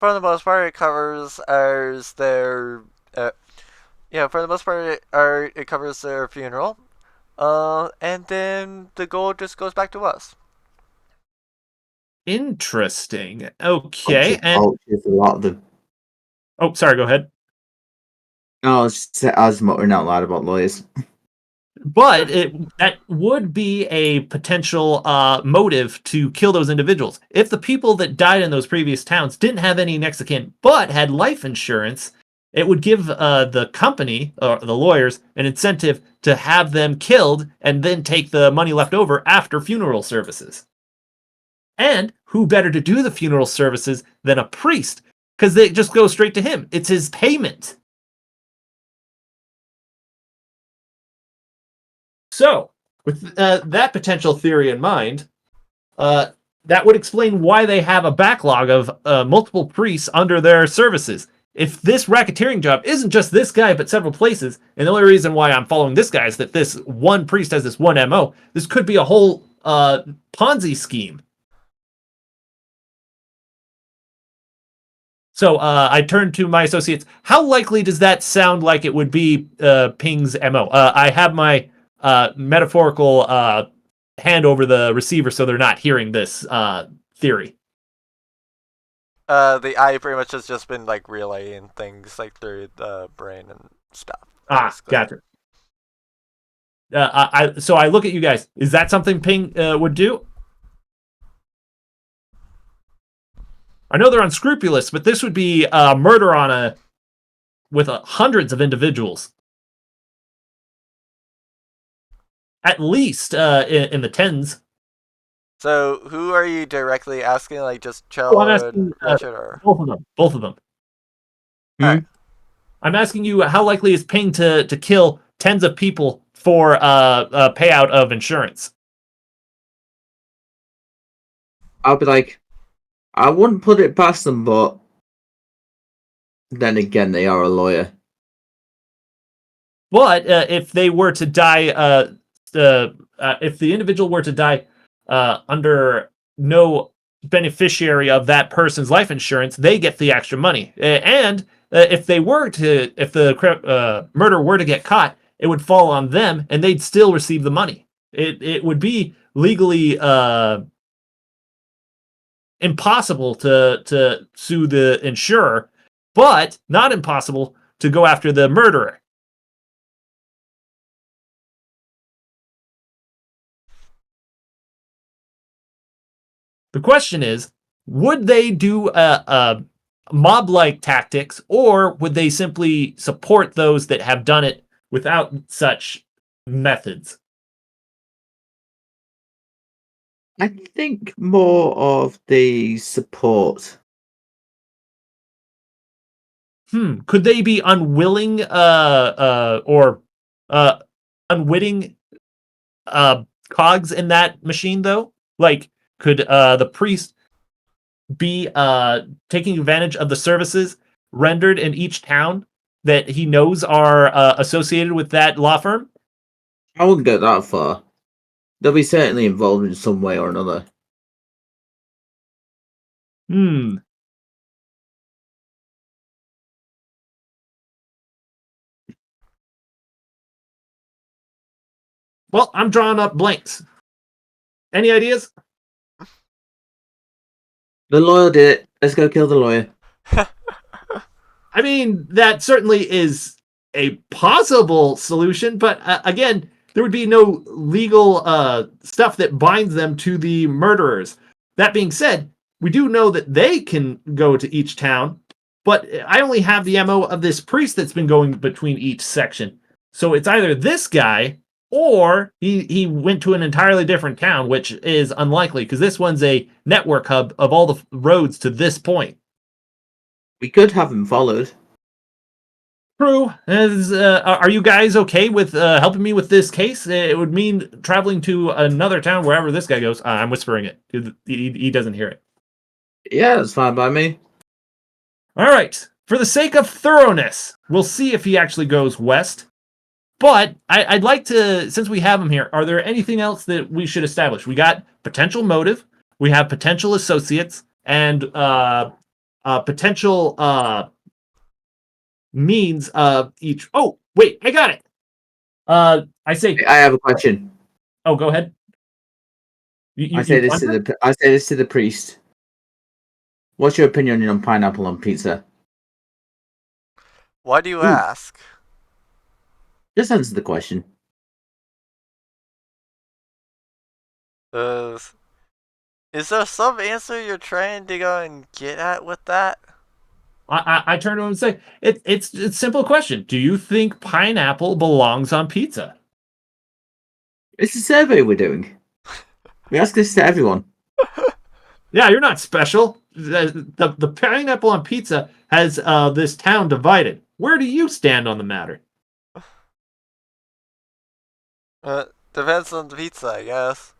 For the most part, it covers their for the most part, it covers their funeral. And then the gold just goes back to us. Interesting. Okay. And There's a lot of them. oh, sorry, go ahead. No, I was muttering out loud about lawyers. But that would be a potential motive to kill those individuals. If the people that died in those previous towns didn't have any next of kin, but had life insurance, it would give the company or the lawyers an incentive to have them killed and then take the money left over after funeral services. And who better to do the funeral services than a priest? Because they just go straight to him. It's his payment. So, with that potential theory in mind, that would explain why they have a backlog of multiple priests under their services. If this racketeering job isn't just this guy, but several places, and the only reason why I'm following this guy is that this one priest has this one MO, this could be a whole Ponzi scheme. So I turned to my associates. How likely does that sound like it would be Ping's MO? I have my metaphorical hand over the receiver so they're not hearing this theory. The eye pretty much has just been like relaying things like through the brain and stuff. Gotcha. So I look at you guys. Is that something Ping would do? I know they're unscrupulous, but this would be murder on with hundreds of individuals. at least in the tens. So who are you directly asking? Like just Oh, Chell I'm and asking Richard, or both of them. Both of them. Alright. I'm asking you, how likely is Ping to kill tens of people for a payout of insurance? I'll be like, I wouldn't put it past them, but then again, they are a lawyer. But if they were to die, if the individual were to die under no beneficiary of that person's life insurance, they get the extra money. And if the murder were to get caught, it would fall on them, and they'd still receive the money. It would be legally impossible to sue the insurer, but not impossible to go after the murderer. The question is, would they do a mob-like tactics, or would they simply support those that have done it without such methods? I think more of the support. Could they be unwilling or unwitting cogs in that machine, though? Like, could the priest be taking advantage of the services rendered in each town that he knows are associated with that law firm? I wouldn't go that far. They'll be certainly involved in some way or another. Well, I'm drawing up blanks. Any ideas? The lawyer did it. Let's go kill the lawyer. I mean, that certainly is a possible solution, but again, there would be no legal stuff that binds them to the murderers. That being said, we do know that they can go to each town, but I only have the MO of this priest that's been going between each section. So it's either this guy or he went to an entirely different town, which is unlikely because this one's a network hub of all the roads to this point. We could have him followed. True. Are you guys okay with helping me with this case? It would mean traveling to another town wherever this guy goes. I'm whispering it. He doesn't hear it. Yeah, that's fine by me. All right. For the sake of thoroughness, we'll see if he actually goes west. But I'd like to, since we have him here, are there anything else that we should establish? We got potential motive, we have potential associates, and potential means of each. Oh, wait, I got it. I have a question. Oh, go ahead. I say this to the priest. What's your opinion on pineapple on pizza? Why do you ask? Just answer the question. Is there some answer you're trying to go and get at with that? I turn to him and say, it's a simple question. Do you think pineapple belongs on pizza? It's a survey we're doing. We ask this to everyone. Yeah, you're not special. The pineapple on pizza has this town divided. Where do you stand on the matter? Depends on the pizza, I guess.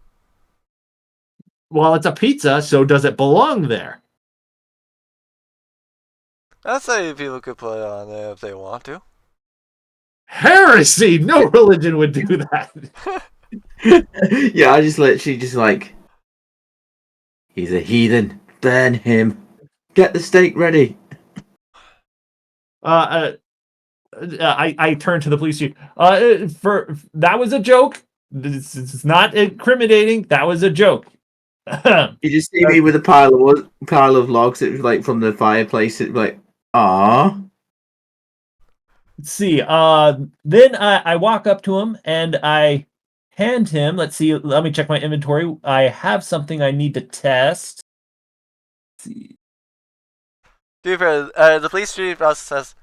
Well, it's a pizza, so does it belong there? I'd say people could put it on there if they want to. Heresy! No religion would do that. Yeah, I just literally just like, he's a heathen. Burn him. Get the steak ready. I turn to the police chief. For that was a joke. This is not incriminating. That was a joke. You just see me with a pile of logs. It was like from the fireplace. It's like, ah. Let's see. Then I walk up to him and I hand him. Let's see. Let me check my inventory. I have something I need to test. Let's see. The police chief also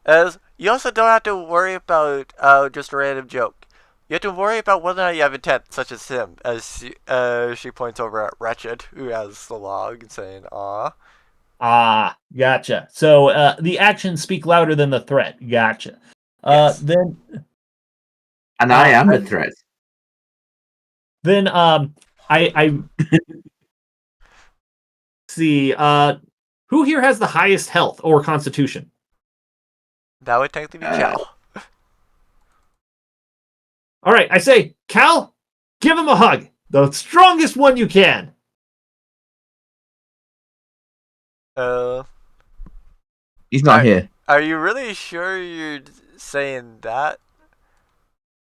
says, you also don't have to worry about just a random joke. You have to worry about whether or not you have intent, such as him, as she points over at Wretched, who has the log, and saying, "Aw." Ah, gotcha. So the actions speak louder than the threat. Gotcha. Yes. Then And I am the threat. Then I see. Who here has the highest health or constitution? That would technically be Cal. All right, I say, Cal, give him a hug, the strongest one you can. He's not here. Are you really sure you're saying that?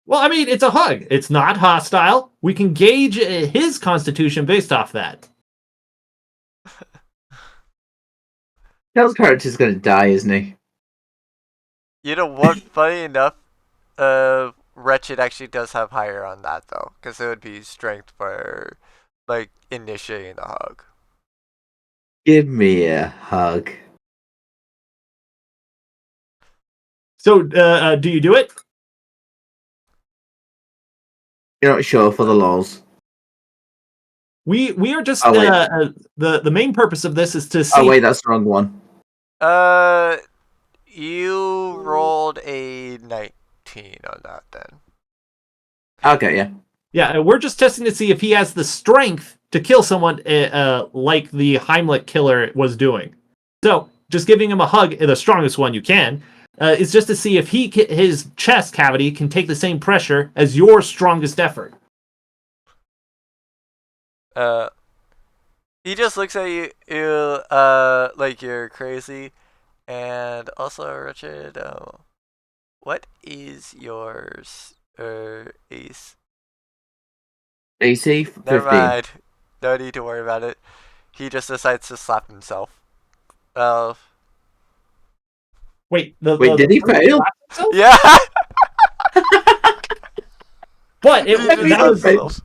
Well, I mean, it's a hug. It's not hostile. We can gauge his constitution based off that. Cal's character's gonna die, isn't he? You know what? Funny enough, Wretched actually does have higher on that though, because it would be strength for like initiating the hug. Give me a hug. So, do you do it? You're not sure for the lols. We are just Oh, wait. The main purpose of this is to see. Oh wait, that's the wrong one. You rolled a 19 on that then. Okay, yeah. Yeah, we're just testing to see if he has the strength to kill someone like the Heimlich killer was doing. So, just giving him a hug, the strongest one you can, is just to see if his chest cavity can take the same pressure as your strongest effort. He just looks at you, like you're crazy, and also Richard. What is yours? Ace. AC 15. Never mind. No need to worry about it. He just decides to slap himself. Wait, Did he fail? Yeah. But He just slapped himself.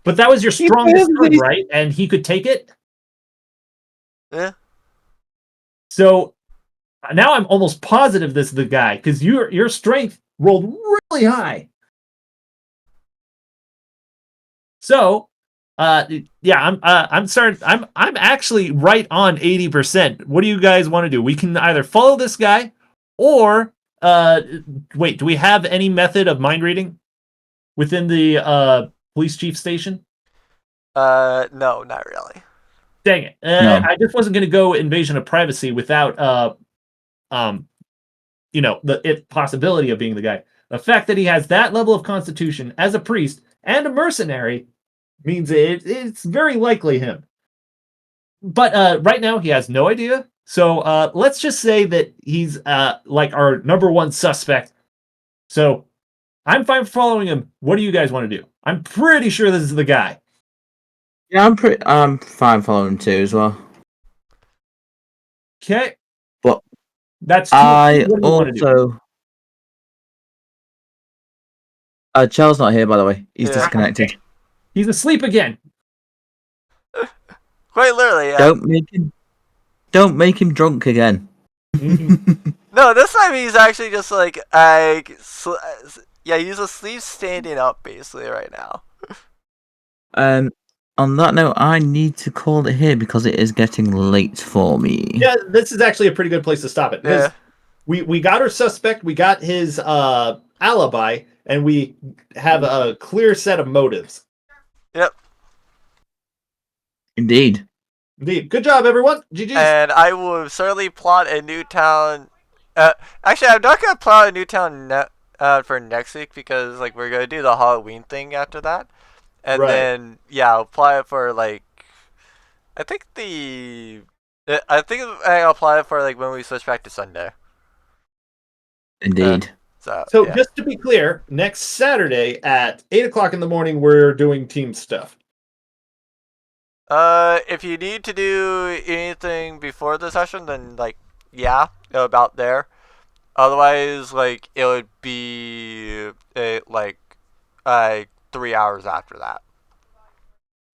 that was your strongest failed hug, these- right? And he could take it. Yeah. So now I'm almost positive this is the guy because your strength rolled really high. So, yeah, I'm starting. I'm actually right on 80%. What do you guys want to do? We can either follow this guy, or wait. Do we have any method of mind reading within the police chief station? No, not really. Dang it! No. I just wasn't going to go invasion of privacy without the possibility of being the guy. The fact that he has that level of constitution as a priest and a mercenary means it's very likely him. But right now he has no idea. So let's just say that he's like our number one suspect. So I'm fine following him. What do you guys want to do? I'm pretty sure this is the guy. Yeah, I'm fine following him too as well. Okay. But that's two. I What do you want to do? also Charles not here, by the way. He's Yeah. disconnected. He's asleep again. Quite literally, yeah. Don't make him drunk again. No, this time he's actually just like he's asleep standing up basically right now. On that note, I need to call it here because it is getting late for me. Yeah, this is actually a pretty good place to stop it. Yeah. We got our suspect, we got his alibi, and we have a clear set of motives. Yep. Indeed. Indeed. Good job, everyone. GG's. And I will certainly plot a new town. Actually, I'm not gonna plot a new town for next week because like we're gonna do the Halloween thing after that, and Right. then I'll apply it for like, I think I'll apply it for like when we switch back to Sunday. Indeed. So just to be clear, next Saturday at 8:00 in the morning, we're doing team stuff. If you need to do anything before the session, then like about there. Otherwise, like it would be 3 hours after that.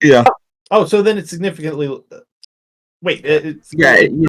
Yeah. Oh, so then it's significantly. Wait, it's Yeah.